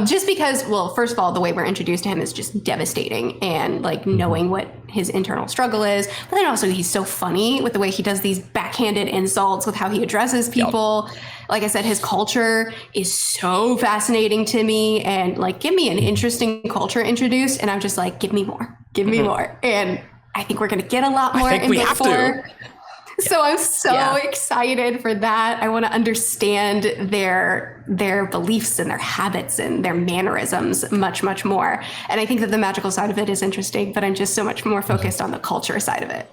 Just because, first of all, the way we're introduced to him is just devastating, and like knowing what his internal struggle is. But then also he's so funny with the way he does these backhanded insults with how he addresses people. Yep. Like I said, his culture is so fascinating to me, and like give me an interesting culture introduced, and I'm just like, give me more, and I think we're going to get a lot more in book 4. So I'm so excited for that. I want to understand their beliefs and their habits and their mannerisms much, much more. And I think that the magical side of it is interesting, but I'm just so much more focused on the culture side of it.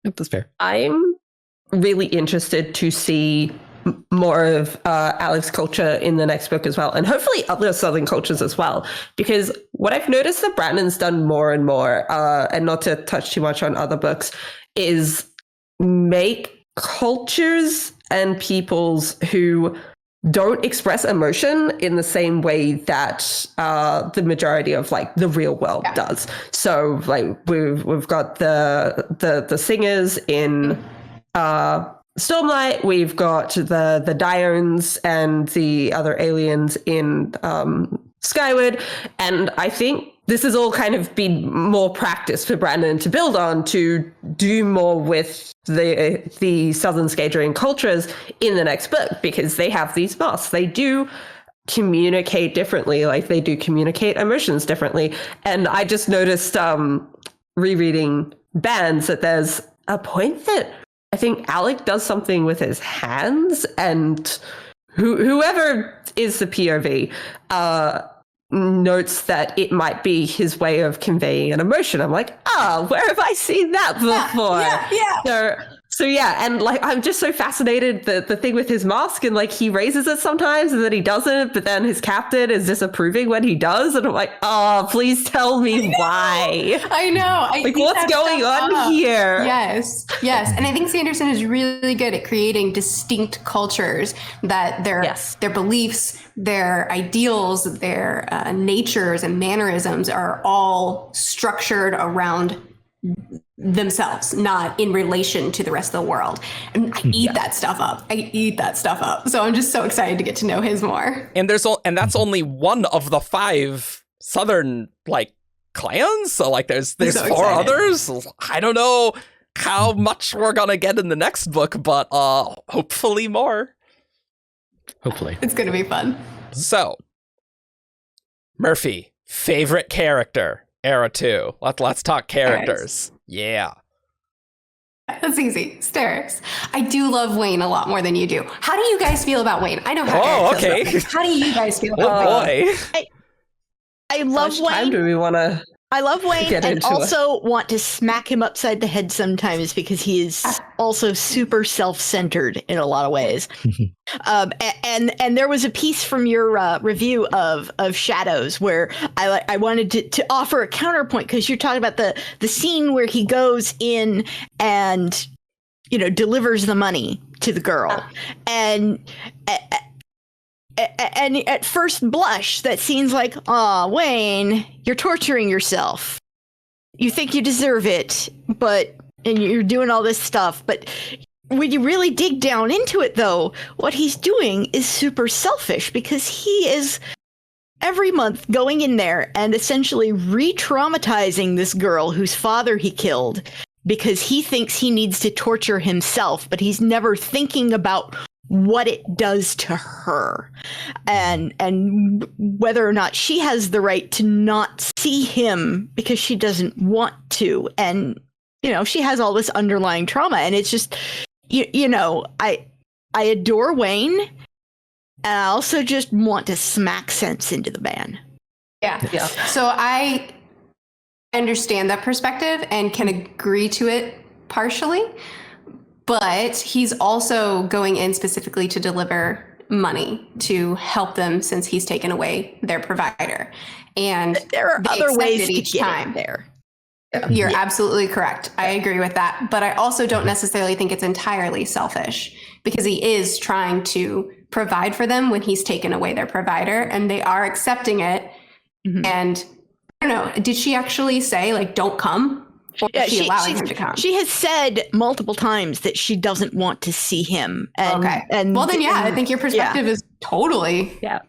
That's fair. I'm really interested to see more of Alec's culture in the next book as well, and hopefully other Southern cultures as well, because what I've noticed that Brandon's done more and more, and not to touch too much on other books, is make cultures and peoples who don't express emotion in the same way that the majority of like the real world does. So like we've got the singers in Stormlight, we've got the Diones and the other aliens in Skyward, and I think this has all kind of been more practice for Brandon to build on to do more with the Southern Scadrian cultures in the next book, because they have these masks. They do communicate differently, like they do communicate emotions differently. And I just noticed rereading Bands that there's a point that I think Alec does something with his hands, and whoever is the POV notes that it might be his way of conveying an emotion. I'm like, where have I seen that before? Yeah. So yeah, and like I'm just so fascinated the thing with his mask, and like he raises it sometimes and then he doesn't, but then his captain is disapproving when he does, and I'm like, please tell me why. I know. Like what's going on here? Yes. And I think Sanderson is really good at creating distinct cultures that their beliefs, their ideals, their natures and mannerisms are all structured around themselves, not in relation to the rest of the world. And I eat that stuff up. So I'm just so excited to get to know his more. And that's only one of the 5 Southern like clans. So like there's so 4 others. I don't know how much we're gonna get in the next book, but hopefully more. Hopefully. It's gonna be fun. So Merphy, favorite character, Era 2. Let's talk characters. Yeah. That's easy. Steris. I do love Wayne a lot more than you do. How do you guys feel about Wayne? I know how Eric feels about Wayne. How do you guys feel about Wayne? I love Wayne. Time do we want to? I love Wayne, and also want to smack him upside the head sometimes, because he is also super self-centered in a lot of ways. And there was a piece from your review of Shadows where I wanted to offer a counterpoint, because you're talking about the scene where he goes in and delivers the money to the girl, and at first blush, that seems like, Wayne, you're torturing yourself. You think you deserve it, and you're doing all this stuff. But when you really dig down into it, though, what he's doing is super selfish, because he is every month going in there and essentially re-traumatizing this girl whose father he killed, because he thinks he needs to torture himself, but he's never thinking about what it does to her, and whether or not she has the right to not see him because she doesn't want to. And she has all this underlying trauma, and it's just I adore Wayne, and I also just want to smack sense into the man. Yeah. So I understand that perspective and can agree to it partially. But he's also going in specifically to deliver money to help them since he's taken away their provider. And there are other ways to each get time. there. You're absolutely correct. I agree with that. But I also don't necessarily think it's entirely selfish, because he is trying to provide for them when he's taken away their provider, and they are accepting it. Mm-hmm. And I don't know, did she actually say, like, don't come? Or is she allowing him to come? She has said multiple times that she doesn't want to see him. And, and well, then, I think your perspective is totally fair.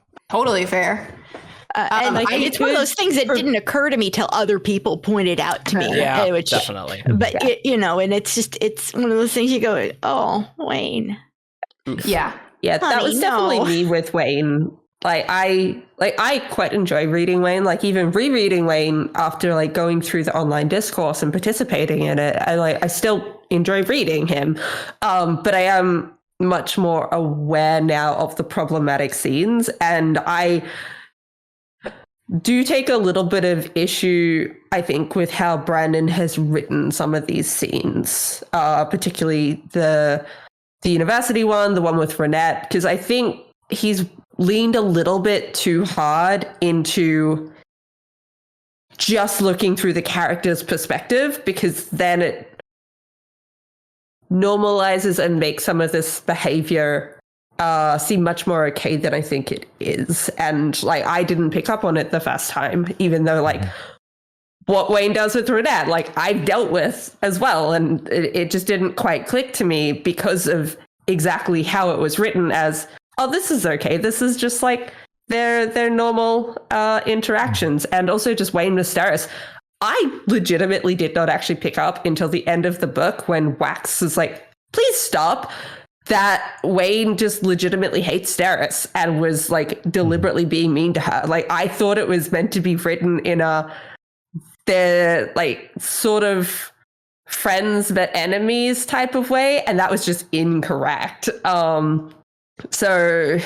And it's one of those things that didn't occur to me till other people pointed out to me. Yeah, definitely. But and it's one of those things you go, oh, Wayne. Yeah, that was definitely me with Wayne. I quite enjoy reading Wayne. Like, even rereading Wayne after like going through the online discourse and participating in it, I still enjoy reading him. But I am much more aware now of the problematic scenes, and I do take a little bit of issue, I think, with how Brandon has written some of these scenes, particularly the university one, the one with Renette, because I think he's leaned a little bit too hard into just looking through the character's perspective, because then it normalizes and makes some of this behavior seem much more okay than I think it is. And like, I didn't pick up on it the first time, even though like what Wayne does with Renette, like I've dealt with as well. And it just didn't quite click to me because of exactly how it was written as, oh, this is okay. This is just like their normal interactions. And also just Wayne with Steris. I legitimately did not actually pick up until the end of the book when Wax is like, please stop, that Wayne just legitimately hates Steris and was like deliberately being mean to her. Like, I thought it was meant to be written in they're like sort of friends but enemies type of way, and that was just incorrect. So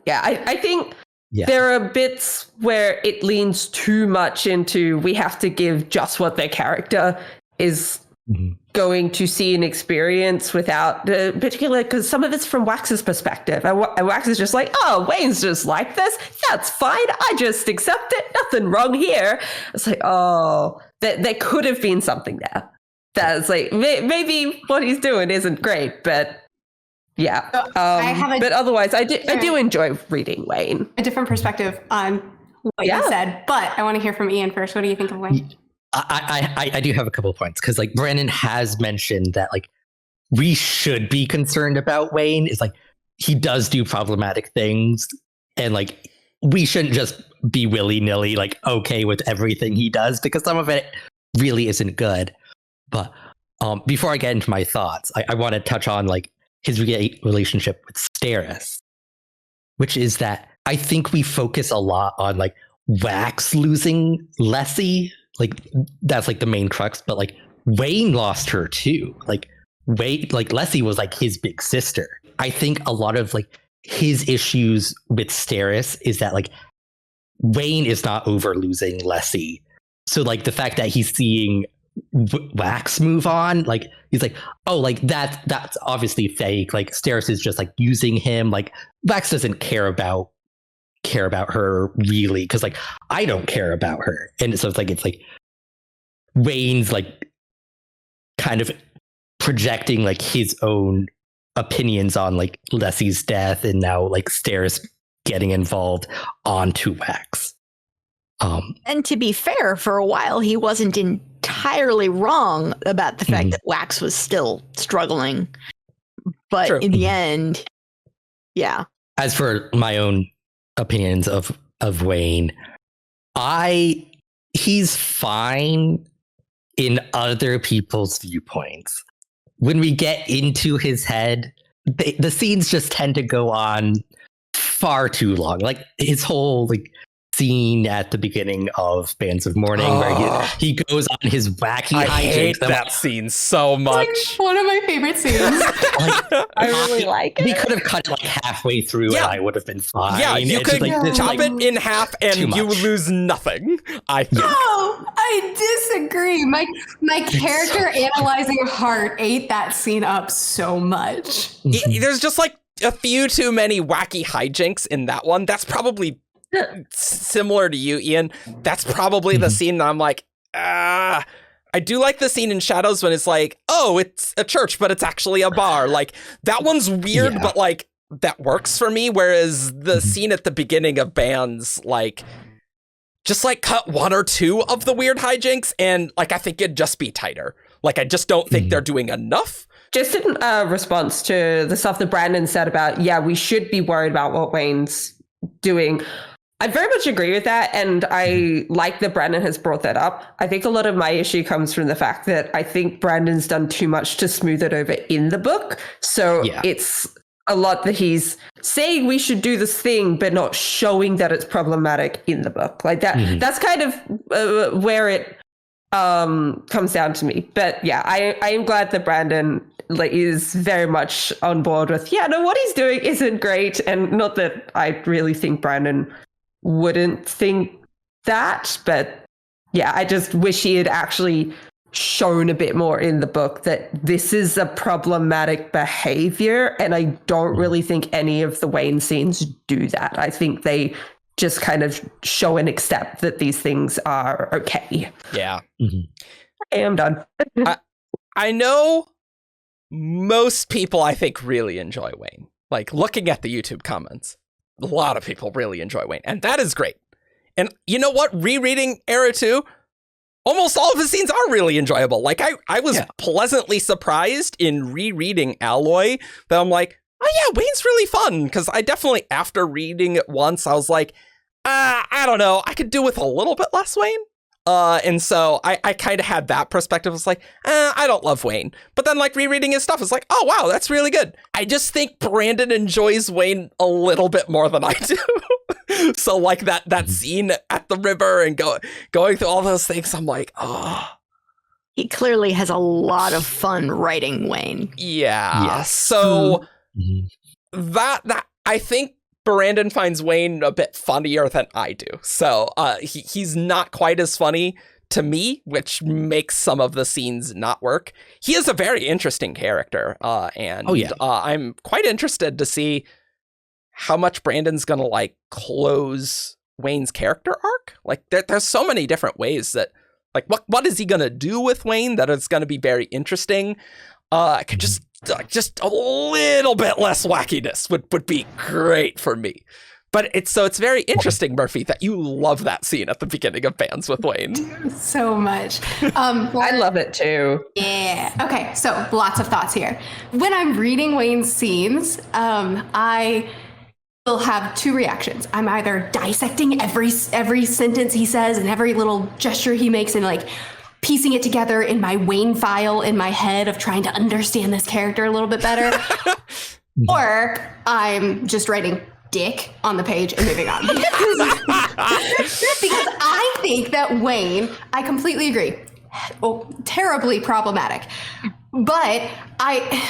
yeah, I think there are bits where it leans too much into we have to give just what their character is going to see and experience without, particularly because some of it's from Wax's perspective. And Wax is just like, oh, Wayne's just like this. That's fine. I just accept it. Nothing wrong here. It's like, oh, there could have been something there. That's like, maybe what he's doing isn't great, but yeah. But otherwise, I do enjoy reading Wayne. A different perspective on what you said, but I want to hear from Ian first. What do you think of Wayne? I do have a couple of points, because like Brandon has mentioned that like we should be concerned about Wayne. Is like he does do problematic things, and like we shouldn't just be willy-nilly like okay with everything he does, because some of it really isn't good. But before I get into my thoughts, I want to touch on like his relationship with Steris, which is that I think we focus a lot on like Wax losing Lessie. Like that's like the main crux, but like Wayne lost her too. Like Lessie was like his big sister. I think a lot of like his issues with Steris is that like Wayne is not over losing Lessie. So like the fact that he's seeing Wax move on, like he's like, oh, like that's obviously fake. Like Steris is just like using him. Like Wax doesn't care about her really, because like I don't care about her. And so it's like Wayne's like kind of projecting like his own opinions on like Lessie's death, and now like Steris getting involved onto Wax. And to be fair, for a while he wasn't entirely wrong about the fact that Wax was still struggling, but in the end, yeah. As for my own opinions of Wayne, he's fine in other people's viewpoints. When we get into his head, the scenes just tend to go on far too long. Like his whole like scene at the beginning of Bands of Mourning, where he goes on his wacky I hijinks. hate that scene so much. Like one of my favorite scenes. I really like it. We could have cut it like halfway through, and I would have been fine. Yeah, you it's could like, chop it in half and you would lose nothing, I think. Oh, I disagree. My character analyzing heart ate that scene up so much. There's just like a few too many wacky hijinks in that one. That's probably similar to you, Ian. That's probably the scene that I'm like, I do like the scene in Shadows when it's like, oh, it's a church, but it's actually a bar. Like, that one's weird, but like, that works for me. Whereas the scene at the beginning of Bands, like, just like cut one or two of the weird hijinks, and like, I think it'd just be tighter. Like, I just don't think they're doing enough. Just in response to the stuff that Brandon said about, we should be worried about what Wayne's doing. I very much agree with that. And I like that Brandon has brought that up. I think a lot of my issue comes from the fact that I think Brandon's done too much to smooth it over in the book. So it's a lot that he's saying we should do this thing, but not showing that it's problematic in the book. Like that. That's kind of where it comes down to me. But I am glad that Brandon is very much on board with what he's doing isn't great, and not that I really think Brandon wouldn't think that, but I just wish he had actually shown a bit more in the book that this is a problematic behavior, and I don't really think any of the Wayne scenes do that. I think they just kind of show and accept that these things are okay. Yeah. I am done. I know most people, I think, really enjoy Wayne. Like, looking at the YouTube comments, a lot of people really enjoy Wayne, and that is great. And you know what? Rereading Era 2, almost all of his scenes are really enjoyable. Like, I was pleasantly surprised in rereading Alloy that I'm like, oh yeah, Wayne's really fun. Because I definitely, after reading it once, I was like, I don't know, I could do with a little bit less Wayne. And so I kind of had that perspective. It's like, I don't love Wayne. But then, like, rereading his stuff is like, oh, wow, that's really good. I just think Brandon enjoys Wayne a little bit more than I do. So, like, that scene at the river and going through all those things, I'm like, oh. He clearly has a lot of fun writing Wayne. Yeah. So that I think Brandon finds Wayne a bit funnier than I do. So he's not quite as funny to me, which makes some of the scenes not work. He is a very interesting character. I'm quite interested to see how much Brandon's going to like close Wayne's character arc. Like there's so many different ways that like, what is he going to do with Wayne that is going to be very interesting. I could just a little bit less wackiness would be great for me. But it's very interesting, Merphy, that you love that scene at the beginning of Bands with Wayne. So much. I love it too. Yeah. Okay, so lots of thoughts here. When I'm reading Wayne's scenes, I will have two reactions. I'm either dissecting every sentence he says and every little gesture he makes and like piecing it together in my Wayne file in my head of trying to understand this character a little bit better. Or I'm just writing dick on the page and moving on. Because I think that Wayne, I completely agree, terribly problematic. But I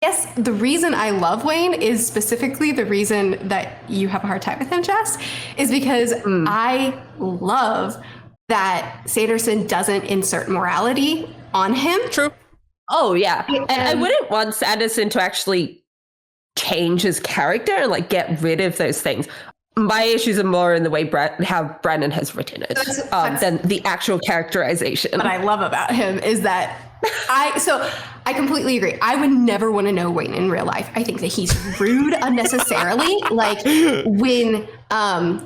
guess the reason I love Wayne is specifically the reason that you have a hard time with him, Jess, is because I love that Sanderson doesn't insert morality on him. True. Oh, yeah. And I wouldn't want Sanderson to actually change his character and like get rid of those things. My issues are more in the way how Brandon has written it than the actual characterization. What I love about him is that I completely agree. I would never want to know Wayne in real life. I think that he's rude unnecessarily. Like when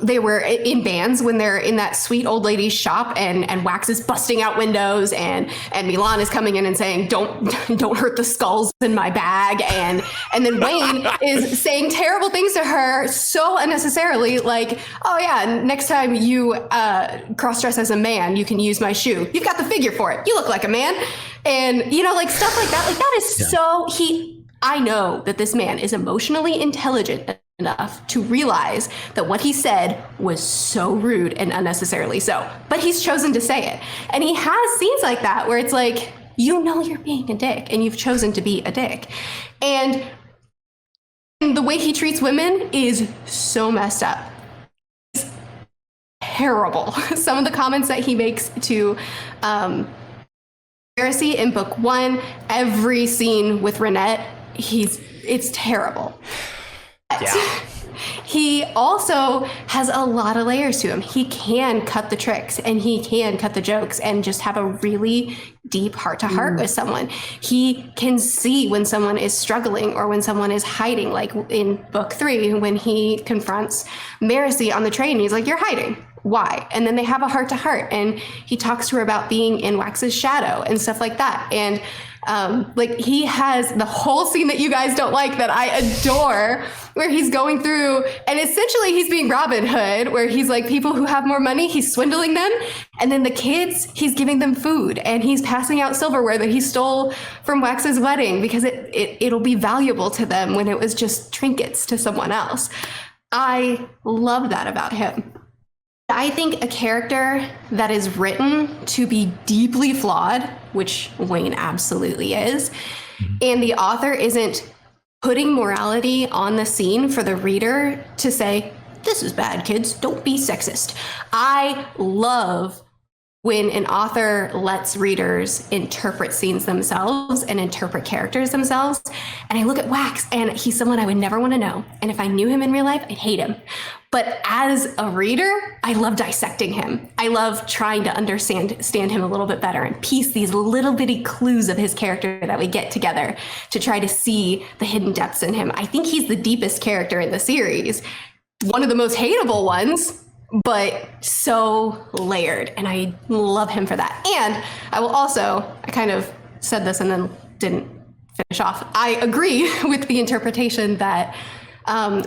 they were in Bands, when they're in that sweet old lady's shop and Wax is busting out windows and Milan is coming in and saying, don't hurt the skulls in my bag. And then Wayne is saying terrible things to her so unnecessarily, like, oh yeah, next time you cross-dress as a man, you can use my shoe. You've got the figure for it. You look like a man. And, you know, like stuff like that. Like that is I know that this man is emotionally intelligent enough to realize that what he said was so rude and unnecessarily so, but he's chosen to say it. And he has scenes like that where it's like, you know, you're being a dick and you've chosen to be a dick. And the way he treats women is so messed up. It's terrible. Some of the comments that he makes to, Marasi in book 1, every scene with Renette it's terrible. Yeah. He also has a lot of layers to him. He can cut the tricks and he can cut the jokes and just have a really deep heart-to-heart with someone. He can see when someone is struggling or when someone is hiding, like in book 3 when he confronts Marasi on the train. He's like, "You're hiding. Why?" And then they have a heart-to-heart and he talks to her about being in Wax's shadow and stuff like that. And like he has the whole scene that you guys don't like that I adore, where he's going through and essentially he's being Robin Hood, where he's like, people who have more money, he's swindling them, and then the kids, he's giving them food and he's passing out silverware that he stole from Wax's wedding because it'll be valuable to them when it was just trinkets to someone else. I love that about him. I think a character that is written to be deeply flawed, which Wayne absolutely is, and the author isn't putting morality on the scene for the reader to say, "This is bad, kids, don't be sexist." I love when an author lets readers interpret scenes themselves and interpret characters themselves. And I look at Wax and he's someone I would never want to know. And if I knew him in real life, I'd hate him. But as a reader, I love dissecting him. I love trying to understand him a little bit better and piece these little bitty clues of his character that we get together to try to see the hidden depths in him. I think he's the deepest character in the series. One of the most hateable ones, but so layered, and I love him for that. And I will also, I kind of said this and then didn't finish off. I agree with the interpretation that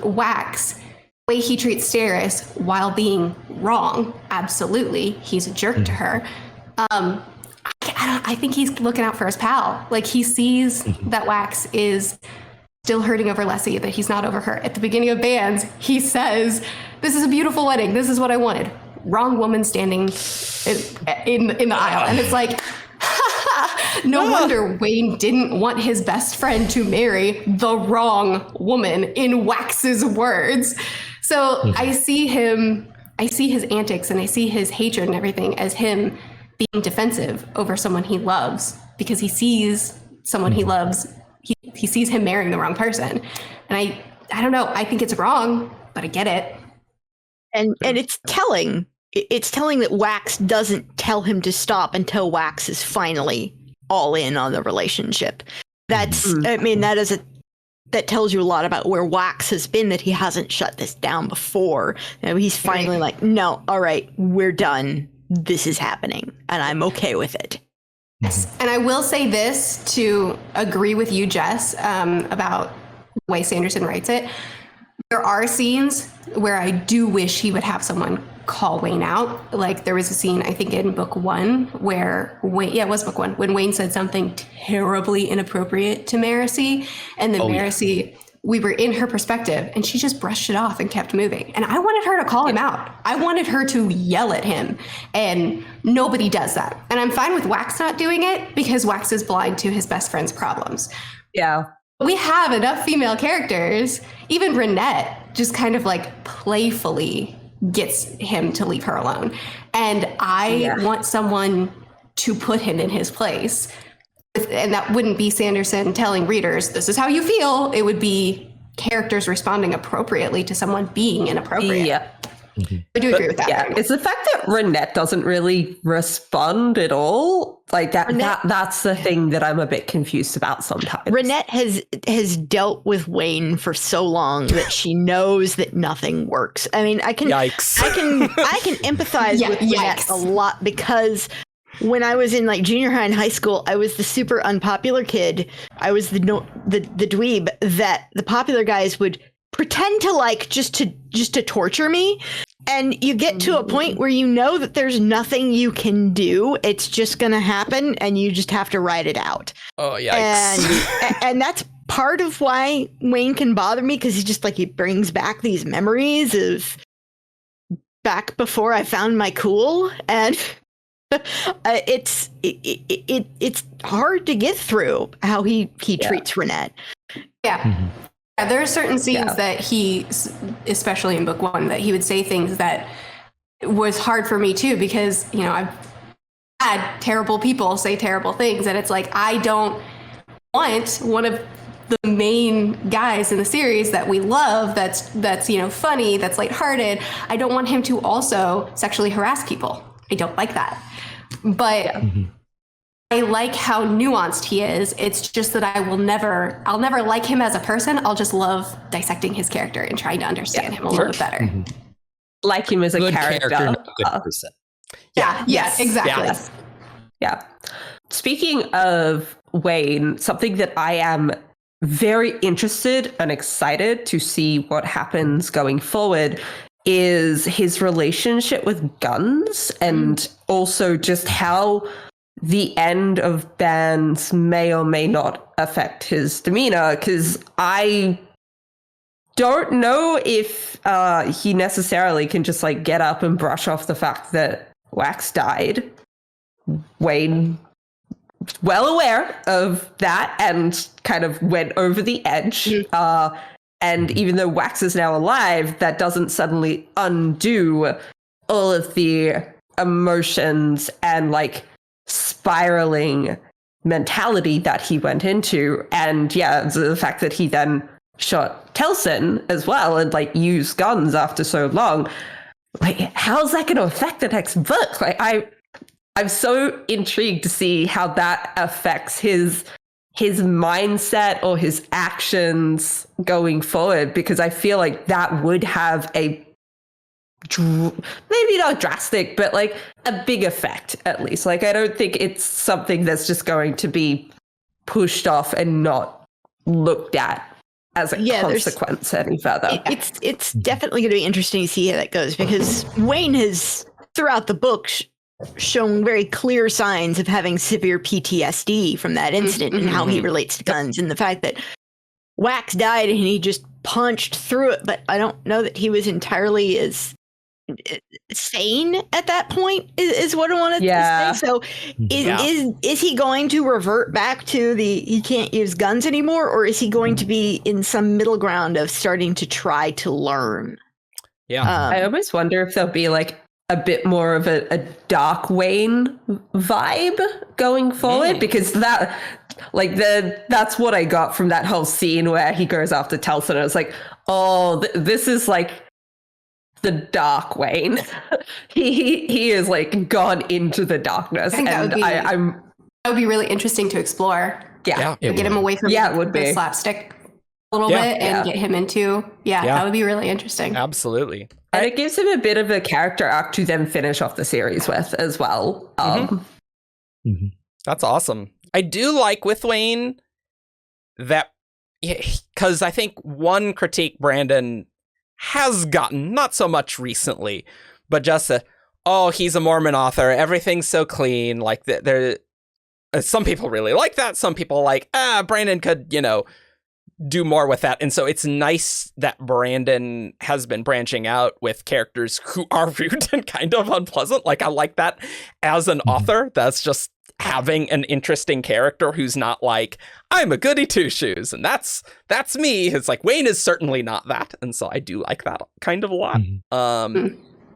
Wax, the way he treats Steris while being wrong, absolutely, he's a jerk to her. I think he's looking out for his pal. Like he sees that Wax is still hurting over Leslie, that he's not over her. At the beginning of Bands, he says, "This is a beautiful wedding. This is what I wanted." Wrong woman standing in the aisle. And it's like, no wonder Wayne didn't want his best friend to marry the wrong woman, in Wax's words. So I see his antics and I see his hatred and everything as him being defensive over someone he loves, because he sees someone he loves. He sees him marrying the wrong person. And I don't know, I think it's wrong, but I get it. And it's telling. It's telling that Wax doesn't tell him to stop until Wax is finally all in on the relationship. That's, I mean, that tells you a lot about where Wax has been, that he hasn't shut this down before. You know, he's finally like, "No, all right, we're done. This is happening, and I'm okay with it." Yes. And I will say this to agree with you, Jess, about the way Sanderson writes it. There are scenes where I do wish he would have someone call Wayne out. Like there was a scene, I think in book 1 where Wayne, it was book 1, when Wayne said something terribly inappropriate to Marasi, and then Marasi, we were in her perspective and she just brushed it off and kept moving. And I wanted her to call him out. I wanted her to yell at him, and nobody does that. And I'm fine with Wax not doing it because Wax is blind to his best friend's problems. Yeah. We have enough female characters. Even Renette just kind of like playfully gets him to leave her alone. And I want someone to put him in his place. And that wouldn't be Sanderson telling readers, "This is how you feel." It would be characters responding appropriately to someone being inappropriate. Yeah. I do agree with that. Yeah, it's the fact that Renette doesn't really respond at all. Like that's the thing that I'm a bit confused about sometimes. Renette has dealt with Wayne for so long that she knows that nothing works. I mean, I can empathize with Renette a lot, because when I was in like junior high and high school, I was the super unpopular kid. I was the dweeb that the popular guys would pretend to like just to torture me. And you get to a point where you know that there's nothing you can do. It's just going to happen, and you just have to ride it out. Oh, yikes. And that's part of why Wayne can bother me, because he brings back these memories of back before I found my cool, and it's hard to get through how he treats Renette. Yeah. Mm-hmm. Yeah, there are certain scenes that he, especially in book 1, that he would say things that was hard for me too, because, you know, I've had terrible people say terrible things, and it's like, I don't want one of the main guys in the series that we love, that's funny, that's lighthearted. I don't want him to also sexually harass people. I don't like that. But I like how nuanced he is. It's just that I'll never like him as a person. I'll just love dissecting his character and trying to understand him a little bit better. Like him as a good character. not a good person. Yes, exactly. Yeah. Speaking of Wayne, something that I am very interested and excited to see what happens going forward is his relationship with guns, and also just how the end of bans may or may not affect his demeanor, because I don't know if he necessarily can just like get up and brush off the fact that Wax died. Wayne well aware of that and kind of went over the edge. And even though Wax is now alive, that doesn't suddenly undo all of the emotions and like spiraling mentality that he went into. And yeah, the fact that he then shot Telson as well and like used guns after so long. Like, how's that going to affect the next book? Like, I'm so intrigued to see how that affects his mindset or his actions going forward, because I feel like that would have a maybe not drastic, but like a big effect at least. Like, I don't think it's something that's just going to be pushed off and not looked at as a consequence any further. It's definitely going to be interesting to see how that goes, because Wayne has throughout the book shown very clear signs of having severe PTSD from that incident and how he relates to guns, and the fact that Wax died and he just punched through it, but I don't know that he was entirely as sane at that point is what I wanted to say. So is he going to revert back to he can't use guns anymore, or is he going to be in some middle ground of starting to try to learn? I almost wonder if there'll be like a bit more of a Dark Wayne vibe going forward, because that's what I got from that whole scene where he goes after Telson. I was like, oh, this is like the Dark Wayne. he is like gone into the darkness, and that would be really interesting to explore. Get him away from the slapstick a little bit and get him into that would be really interesting. Absolutely. And it gives him a bit of a character arc to then finish off the series with as well. That's awesome. I do like with Wayne that, because I think one critique Brandon has gotten, not so much recently, but just he's a Mormon author, everything's so clean. Like, there, some people really like that. Some people like, Brandon could, do more with that. And so it's nice that Brandon has been branching out with characters who are rude and kind of unpleasant. Like, I like that as an author. That's just having an interesting character who's not like, I'm a goody two shoes and that's me. It's like, Wayne is certainly not that. And so I do like that kind of a lot.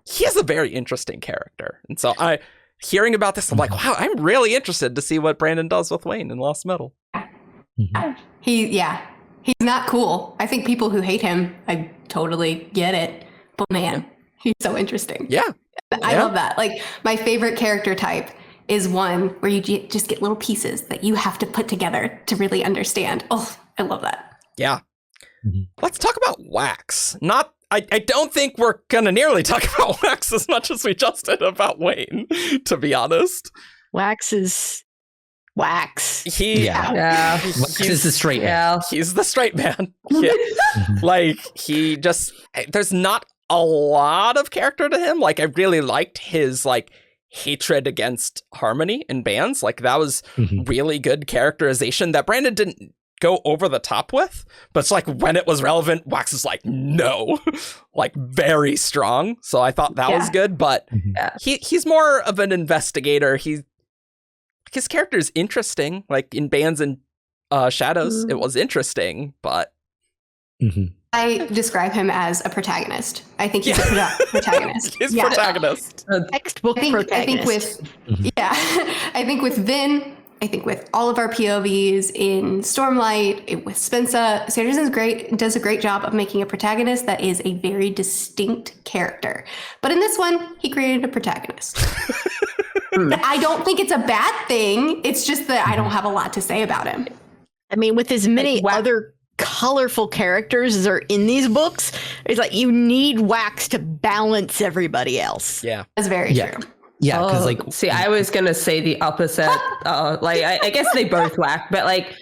He is a very interesting character. And so hearing about this, I'm like, wow, I'm really interested to see what Brandon does with Wayne in Lost Metal. He's not cool. I think people who hate him, I totally get it. But man, he's so interesting. Yeah. I love that. Like, my favorite character type is one where you just get little pieces that you have to put together to really understand. Oh, I love that. Yeah. Let's talk about Wax. I don't think we're going to nearly talk about Wax as much as we just did about Wayne, to be honest. Wax is Wax. Wax is the straight man. He's the straight man. There's not a lot of character to him. Like, I really liked his like hatred against Harmony in bands. Like, that was really good characterization that Brandon didn't go over the top with, but it's like when it was relevant, Wax is like, no, like very strong. So I thought that was good, but he's more of an investigator. His character is interesting. Like, in Bands and Shadows, it was interesting, but I describe him as a protagonist. I think he's a protagonist. He's protagonist. Textbook protagonist. I think with Vin, I think with all of our POVs in Stormlight, with Spensa, Sanderson does a great job of making a protagonist that is a very distinct character. But in this one, he created a protagonist. I don't think it's a bad thing. It's just that I don't have a lot to say about him. I mean, with as many other colorful characters as are in these books, it's like you need Wax to balance everybody else. Yeah. That's very true. Yeah, because see, I was gonna say the opposite. I guess they both whack, but like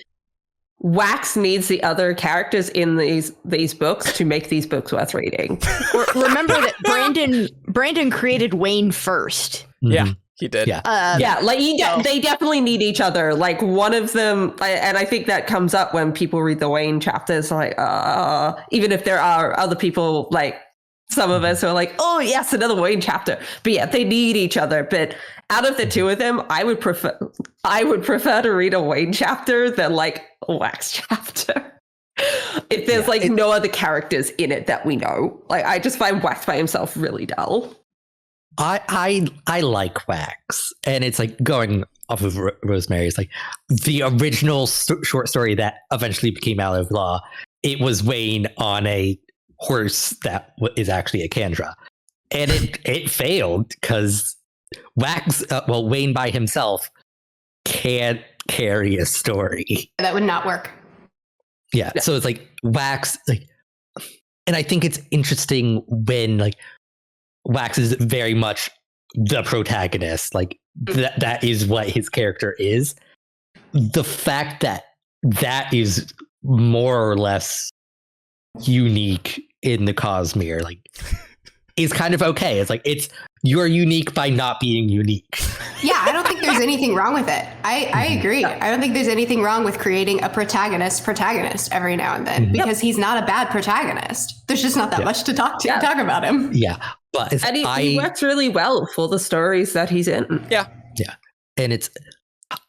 Wax needs the other characters in these books to make these books worth reading. Remember that Brandon created Wayne first. Yeah, he did. Yeah, like they definitely need each other. Like one of them, and I think that comes up when people read the Wayne chapters. Like, even if there are other people like. Some of us are like, oh, yes, another Wayne chapter. But yeah, they need each other. But out of the two of them, I would prefer to read a Wayne chapter than like a Wax chapter. If there's no other characters in it that we know. Like I just find Wax by himself really dull. I like Wax. And it's like going off of Rosemary, it's like the original short story that eventually became Out of Law. It was Wayne on a horse that is actually a Kandra, and it failed because Wayne by himself can't carry a story. That would not work. Yeah, so it's like Wax, and I think it's interesting when Wax is very much the protagonist, that is what his character is. The fact that is more or less unique in the Cosmere is kind of okay. It's you're unique by not being unique. Yeah, I don't think there's anything wrong with it. I agree. I don't think there's anything wrong with creating a protagonist every now and then, because he's not a bad protagonist. There's just not that much to talk about him. Yeah, but he works really well for the stories that he's in. Yeah, and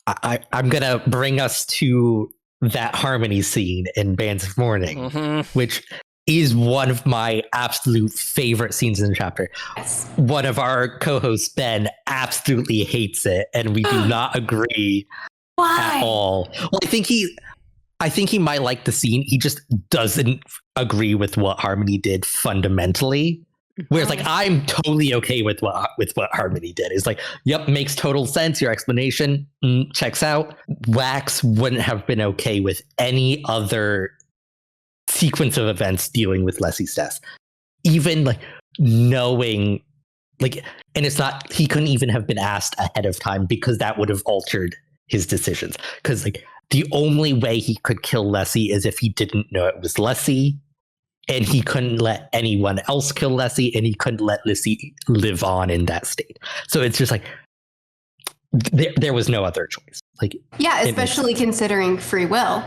I'm gonna bring us to that harmony scene in Bands of Mourning, which is one of my absolute favorite scenes in the chapter. Yes. One of our co-hosts, Ben, absolutely hates it, and we do not agree at all. Well, I think he might like the scene. He just doesn't agree with what Harmony did fundamentally. Whereas I'm totally okay with what Harmony did. It's yep, makes total sense. Your explanation checks out. Wax wouldn't have been okay with any other sequence of events dealing with Leslie's death. Even knowing and it's not, he couldn't even have been asked ahead of time because that would have altered his decisions. Because the only way he could kill Leslie is if he didn't know it was Leslie. And he couldn't let anyone else kill Leslie, and he couldn't let Leslie live on in that state. So it's just there was no other choice. Especially considering free will.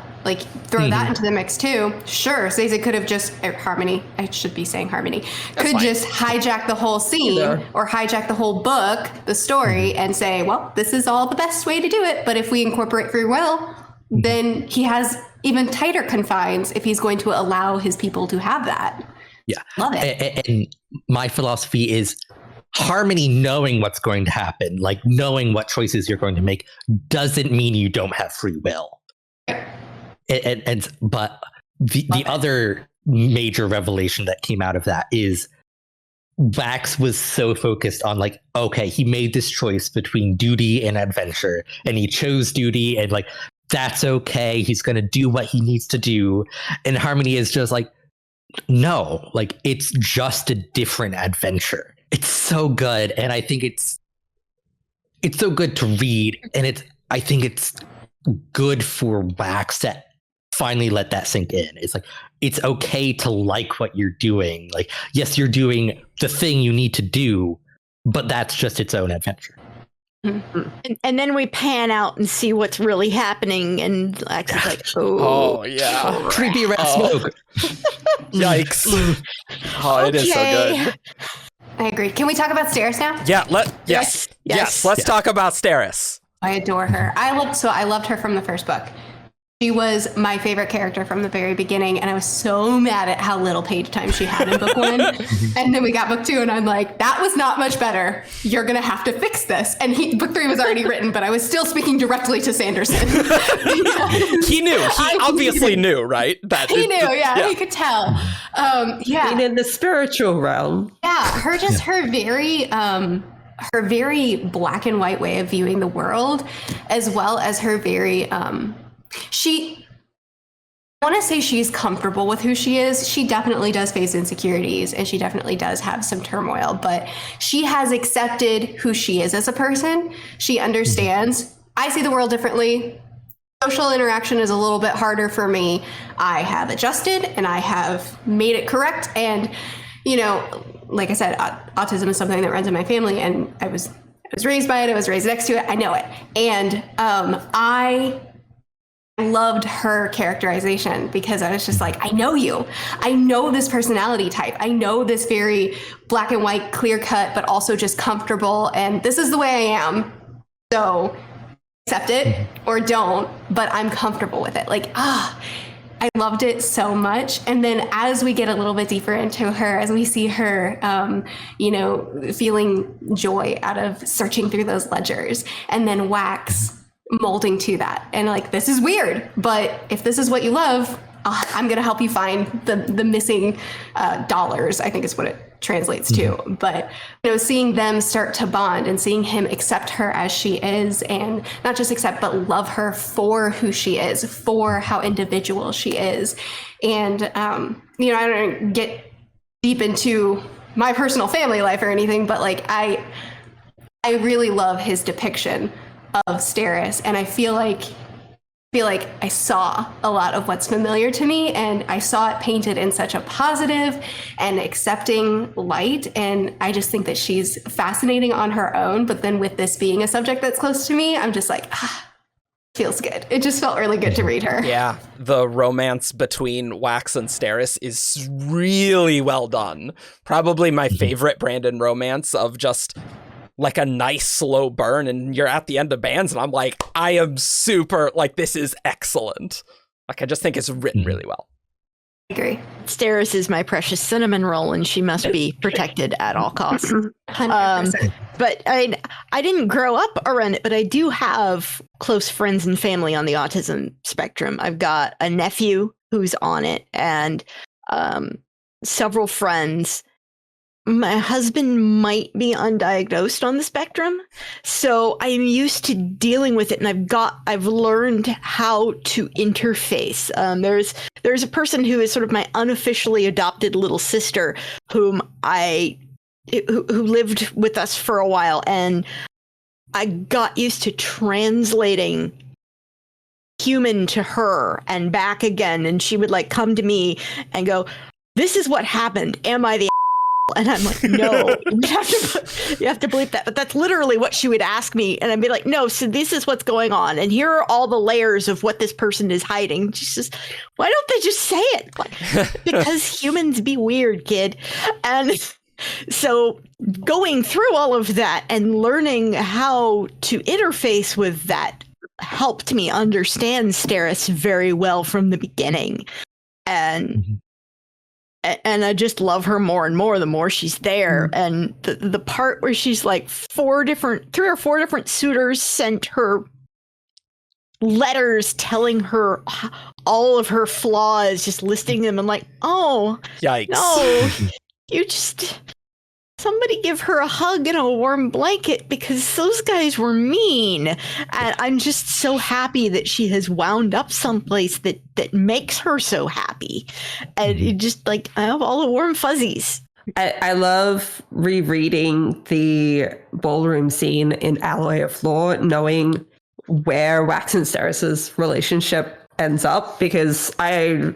Throw that into the mix too. Sure, Zaza could have just Harmony. I should be saying Harmony could just hijack the whole scene or hijack the whole book, the story, and say, "Well, this is all the best way to do it." But if we incorporate free will, then he has even tighter confines if he's going to allow his people to have that. Yeah. Love it. And my philosophy is Harmony knowing what's going to happen, knowing what choices you're going to make, doesn't mean you don't have free will. But the other major revelation that came out of that is Wax was so focused on okay, he made this choice between duty and adventure, and he chose duty, and that's okay. He's going to do what he needs to do. And Harmony is just no, it's just a different adventure. It's so good. And I think it's so good to read. And I think it's good for Wax to finally let that sink in. It's okay to like what you're doing. Yes, you're doing the thing you need to do, but that's just its own adventure. Mm-hmm. And then we pan out and see what's really happening, and Lex is oh yeah, creepy red smoke. Yikes! It is so good. I agree. Can we talk about Steris now? Yeah. Yes. Let's talk about Steris. I adore her. I loved her from the first book. She was my favorite character from the very beginning, and I was so mad at how little page time she had in book 1. And then we got book 2, and I'm like, that was not much better. You're going to have to fix this. And book 3 was already written, but I was still speaking directly to Sanderson. He knew. He obviously knew, right? He knew, yeah. He could tell. Yeah. In the spiritual realm. Yeah, her very black and white way of viewing the world, as well as her very I want to say she's comfortable with who she is. She definitely does face insecurities, and she definitely does have some turmoil, but she has accepted who she is as a person. She understands, I see the world differently. Social interaction is a little bit harder for me. I have adjusted and I have made it correct. And, you know, like I said, autism is something that runs in my family, and I was raised by it. I was raised next to it. I know it. And I loved her characterization, because I was just like, I know you. I know this personality type. I know this very black and white, clear cut, but also just comfortable. And this is the way I am. So accept it or don't, but I'm comfortable with it. Like, I loved it so much. And then as we get a little bit deeper into her, as we see her, feeling joy out of searching through those ledgers, and then Wax molding to that. And like, this is weird, but if this is what you love, I'm going to help you find the missing dollars, I think is what it translates to. But, seeing them start to bond and seeing him accept her as she is, and not just accept, but love her for who she is, for how individual she is. And, I don't get deep into my personal family life or anything, but like, I really love his depiction of Steris, and I feel like I saw a lot of what's familiar to me, and I saw it painted in such a positive and accepting light. And I just think that she's fascinating on her own, but then with this being a subject that's close to me, I'm just like, feels good. It just felt really good to read her. Yeah, the romance between Wax and Steris is really well done. Probably my favorite Brandon romance, of just like a nice slow burn, and you're at the end of bands, and I'm like, I am super, like, this is excellent. Like, I just think it's written really well. I agree. Steris is my precious cinnamon roll, and she must be protected at all costs. 100%. But I didn't grow up around it, but I do have close friends and family on the autism spectrum. I've got a nephew who's on it, and several friends. My husband might be undiagnosed on the spectrum, so I'm used to dealing with it, and I've learned how to interface. There's a person who is sort of my unofficially adopted little sister, who lived with us for a while, and I got used to translating human to her and back again, and she would like come to me and go, "This is what happened. Am I the?" And I'm like, no, you have to believe that. But that's literally what she would ask me. And I'd be like, no, so this is what's going on. And here are all the layers of what this person is hiding. She says, why don't they just say it? Like, because humans be weird, kid. And so going through all of that and learning how to interface with that helped me understand Steris very well from the beginning. And I just love her more and more the more she's there. And the part where she's like 3 or 4 different suitors sent her letters telling her all of her flaws, just listing them. I'm like, oh, yikes. No, somebody give her a hug and a warm blanket, because those guys were mean. And I'm just so happy that she has wound up someplace that makes her so happy. And it just like, I have all the warm fuzzies. I love rereading the ballroom scene in Alloy of Law, knowing where Wax and Steris's relationship ends up, because I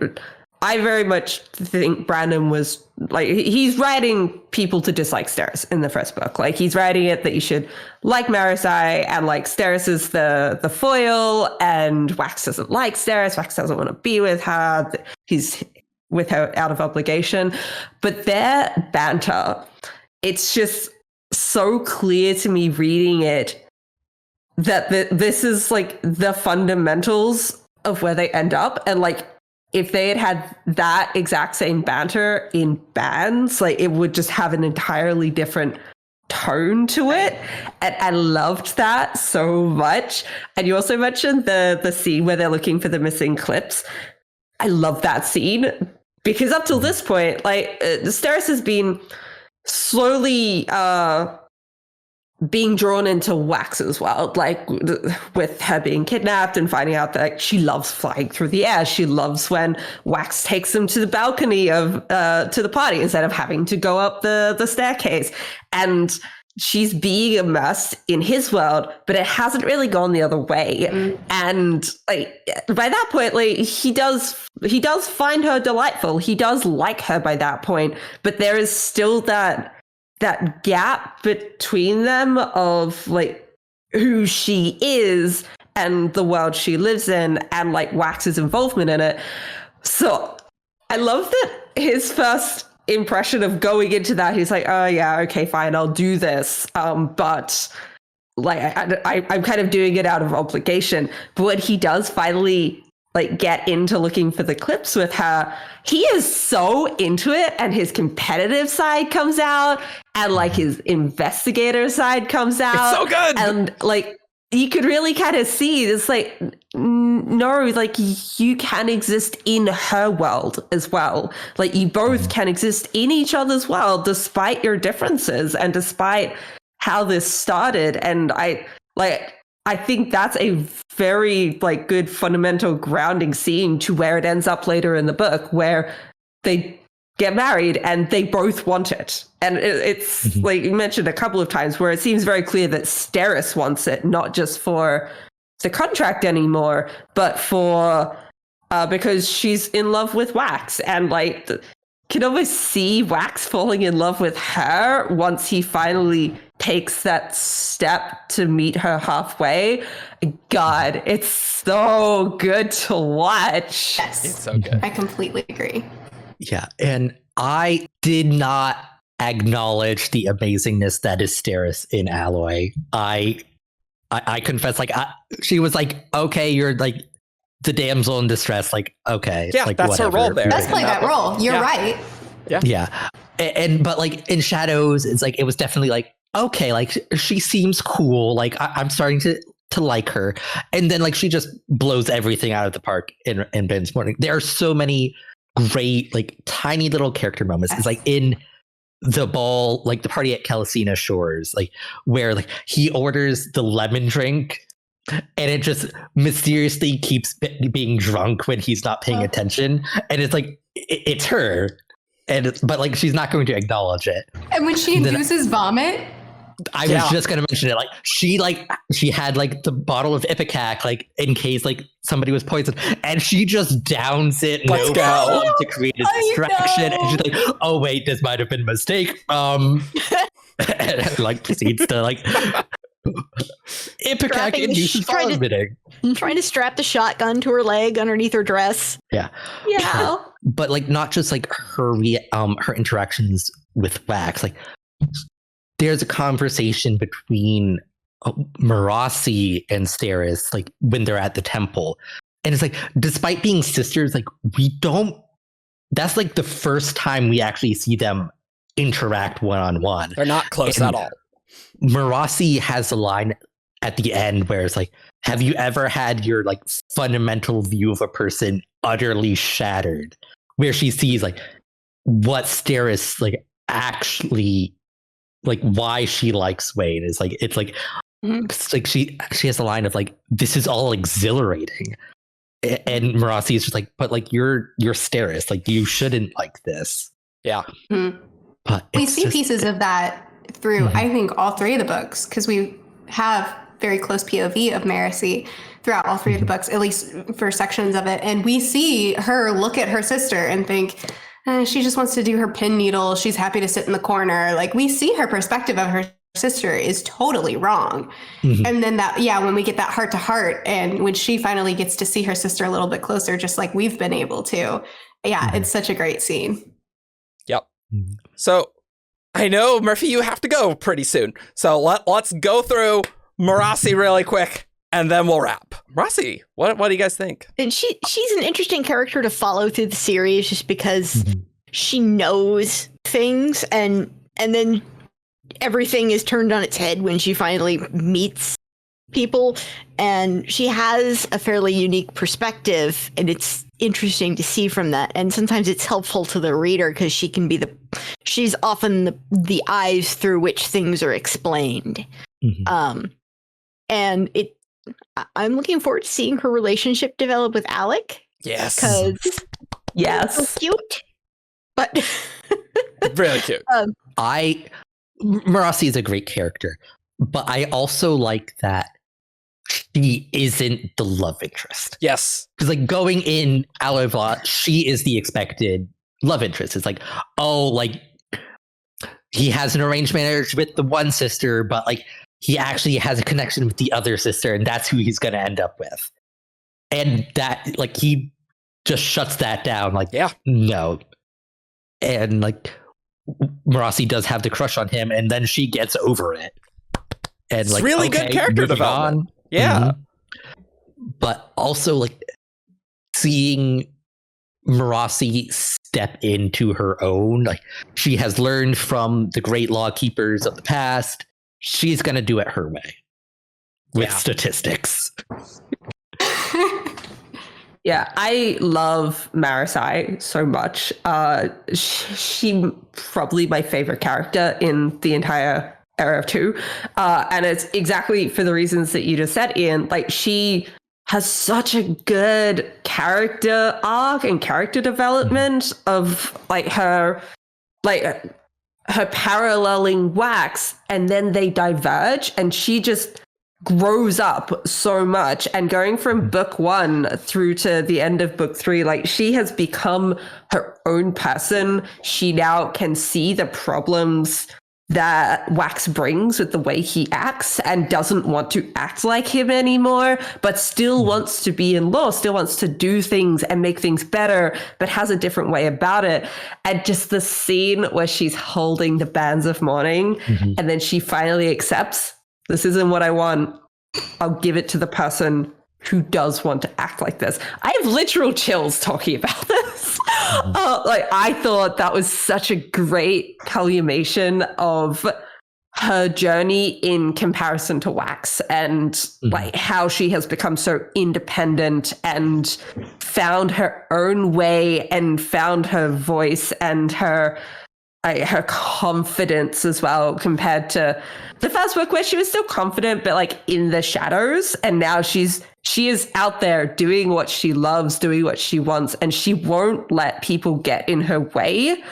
very much think Brandon was like, he's writing people to dislike Steris in the first book. Like, he's writing it that you should like Marasi, and like Steris is the foil, and Wax doesn't like Steris. Wax doesn't want to be with her. He's with her out of obligation. But their banter, it's just so clear to me reading it that this is like the fundamentals of where they end up. And like, if they had that exact same banter in bands, like it would just have an entirely different tone to it. And I loved that so much. And you also mentioned the scene where they're looking for the missing clips. I love that scene because up till this point, like Steris has been slowly being drawn into Wax's world, like with her being kidnapped and finding out that she loves flying through the air. She loves when Wax takes them to the balcony of to the party instead of having to go up the staircase. And she's being immersed in his world, but it hasn't really gone the other way. And like by that point, like he does find her delightful. He does like her by that point, but there is still that gap between them of like who she is and the world she lives in and like Wax's involvement in it. So I love that his first impression of going into that, he's like, oh yeah, okay, fine, I'll do this. But like I'm kind of doing it out of obligation. But when he does finally like get into looking for the clips with her, he is so into it, and his competitive side comes out, and like his investigator side comes out. It's so good. And like you could really kind of see this, like, no, like you can exist in her world as well. Like you both can exist in each other's world despite your differences and despite how this started. And I think that's a very like good fundamental grounding scene to where it ends up later in the book, where they get married and they both want it. And it's like you mentioned a couple of times where it seems very clear that Steris wants it, not just for the contract anymore, but for because she's in love with Wax, and like can almost see Wax falling in love with her once he finally takes that step to meet her halfway. God, it's so good to watch. Yes, it's so good. I completely agree. Yeah, and I did not acknowledge the amazingness that is Steris in Alloy. I confess, like she was like, okay, you're like the damsel in distress, like okay, yeah, like, that's whatever. her role there. Let's play that role. You're right. Yeah, and but like in Shadows, it's like it was definitely like okay, like she seems cool. Like I'm starting to like her, and then like she just blows everything out of the park in Ben's Mourning. There are so many great like tiny little character moments. It's like in the ball, like the party at Calasina Shores, like where like he orders the lemon drink and it just mysteriously keeps being drunk when he's not paying attention, and it's like it's her, and but like she's not going to acknowledge it. And when she induces vomit, I was just going to mention it. Like she had like the bottle of Ipecac, like in case like somebody was poisoned, and she just downs it Let's go. to create a distraction. And she's like, "Oh wait, this might have been a mistake." And like proceeds to like Ipecac induces vomiting. Trying to strap the shotgun to her leg underneath her dress. Yeah. But like not just like her interactions with Wax, like. There's a conversation between Marasi and Steris, like when they're at the temple. And it's like, despite being sisters, like that's like the first time we actually see them interact one-on-one. They're not close at all. Marasi has a line at the end where it's like, have you ever had your like fundamental view of a person utterly shattered? Where she sees like what Steris like actually like why she likes Wayne is like it's like she has a line of like this is all exhilarating, and Marasi is just like but like you're Steris, like you shouldn't like this. But we see pieces of that through I think all three of the books, because we have very close POV of Marasi throughout all three of the books, at least for sections of it, and we see her look at her sister and think she just wants to do her pin needle. She's happy to sit in the corner. Like we see her perspective of her sister is totally wrong. And then when we get that heart to heart, and when she finally gets to see her sister a little bit closer, just like we've been able to, it's such a great scene. Yep. So I know, Merphy, you have to go pretty soon. So let's go through Marasi really quick, and then we'll wrap. Marasi, what do you guys think? And she's an interesting character to follow through the series just because she knows things and then everything is turned on its head when she finally meets people, and she has a fairly unique perspective, and it's interesting to see from that. And sometimes it's helpful to the reader because she's often the eyes through which things are explained. And I'm looking forward to seeing her relationship develop with Alec. Yes. Because yes, so cute, but really cute. Marasi is a great character, but I also like that she isn't the love interest. Yes. Because like going in Aleva, she is the expected love interest. It's like, oh, like he has an arranged marriage with the one sister, but like he actually has a connection with the other sister, and that's who he's going to end up with. And that, like, he just shuts that down. Like, yeah, no. And like Marasi does have the crush on him, and then she gets over it. And it's like, really okay, good character development. Yeah. But also like seeing Marasi step into her own, like she has learned from the great law keepers of the past. She's going to do it her way with statistics. Yeah, I love Marasi so much. She probably my favorite character in the entire era of 2. And it's exactly for the reasons that you just said, Ian. Like, she has such a good character arc and character development of her paralleling Wax, and then they diverge, and she just grows up so much. And going from book 1 through to the end of book 3, like, she has become her own person. She now can see the problems that Wax brings with the way he acts and doesn't want to act like him anymore, but still wants to be in law, still wants to do things and make things better, but has a different way about it. And just the scene where she's holding the bands of mourning and then she finally accepts, this isn't what I want. I'll give it to the person who does want to act like this. I have literal chills talking about this. I thought that was such a great culmination of her journey in comparison to Wax, and like how she has become so independent and found her own way and found her voice and her confidence as well, compared to the first book where she was still confident but like in the shadows, and now she is out there doing what she loves, doing what she wants, and she won't let people get in her way,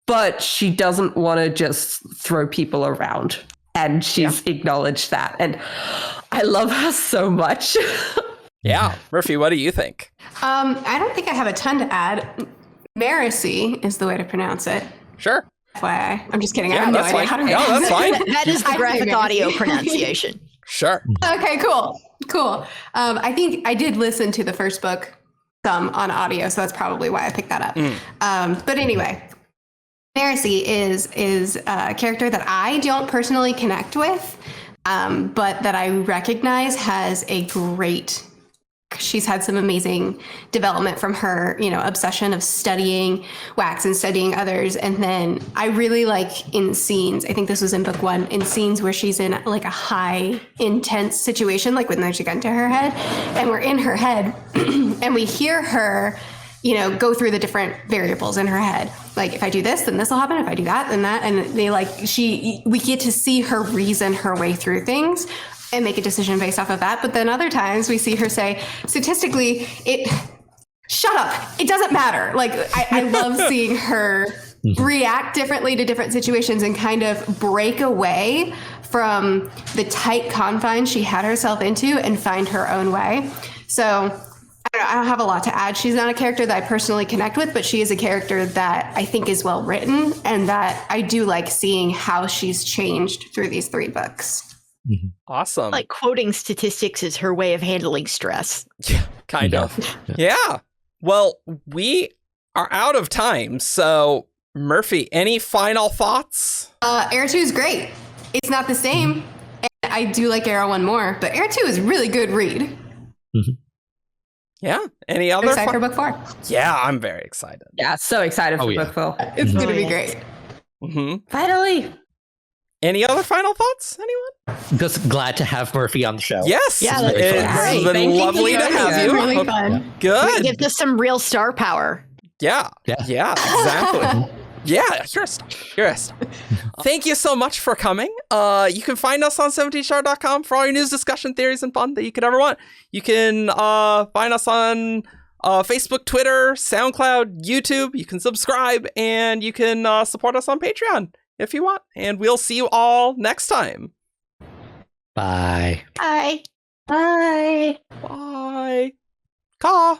but she doesn't want to just throw people around, and she's acknowledged that, and I love her so much. Yeah. Merphy, what do you think? I don't think I have a ton to add. Marasi is the way to pronounce it. Sure. FYI. I'm just kidding. Yeah, I have no idea how to pronounce it. That's fine. That is the graphic audio pronunciation. Sure. Okay, cool. I think I did listen to the first book on audio, so that's probably why I picked that up. But anyway, Merphy is a character that I don't personally connect with, but that I recognize has a great. She's had some amazing development from her, obsession of studying Wax and studying others. And then I really like in scenes, I think this was in book 1, in scenes where she's in like a high intense situation, like when there's a gun to her head and we're in her head and we hear her, go through the different variables in her head. Like, if I do this, then this will happen. If I do that, then that. And we get to see her reason her way through things and make a decision based off of that. But then other times we see her say, statistically, shut up. It doesn't matter. Like, I love seeing her react differently to different situations and kind of break away from the tight confines she had herself into and find her own way. So I don't have a lot to add. She's not a character that I personally connect with, but she is a character that I think is well written and that I do like seeing how she's changed through these 3 books. Awesome. Like, quoting statistics is her way of handling stress. Yeah, kind of. Yeah. Well, we are out of time. So, Merphy, any final thoughts? Era 2 is great. It's not the same. And I do like Era 1 more, but Era 2 is a really good read. Mm-hmm. Yeah. Any other? Excited for book 4? Yeah, I'm very excited. Yeah, so excited for book 4. It's going to be great. Finally. Any other final thoughts, anyone? Just glad to have Merphy on the show. Yes. Yeah, that's it's great. been lovely to have you. Really fun. Good. It gives us some real star power. Yeah, exactly. Yeah, you're a star. Thank you so much for coming. You can find us on 17shard.com for all your news, discussion, theories, and fun that you could ever want. You can find us on Facebook, Twitter, SoundCloud, YouTube. You can subscribe, and you can support us on Patreon if you want. And we'll see you all next time. Bye. Bye. Bye. Bye. Caw.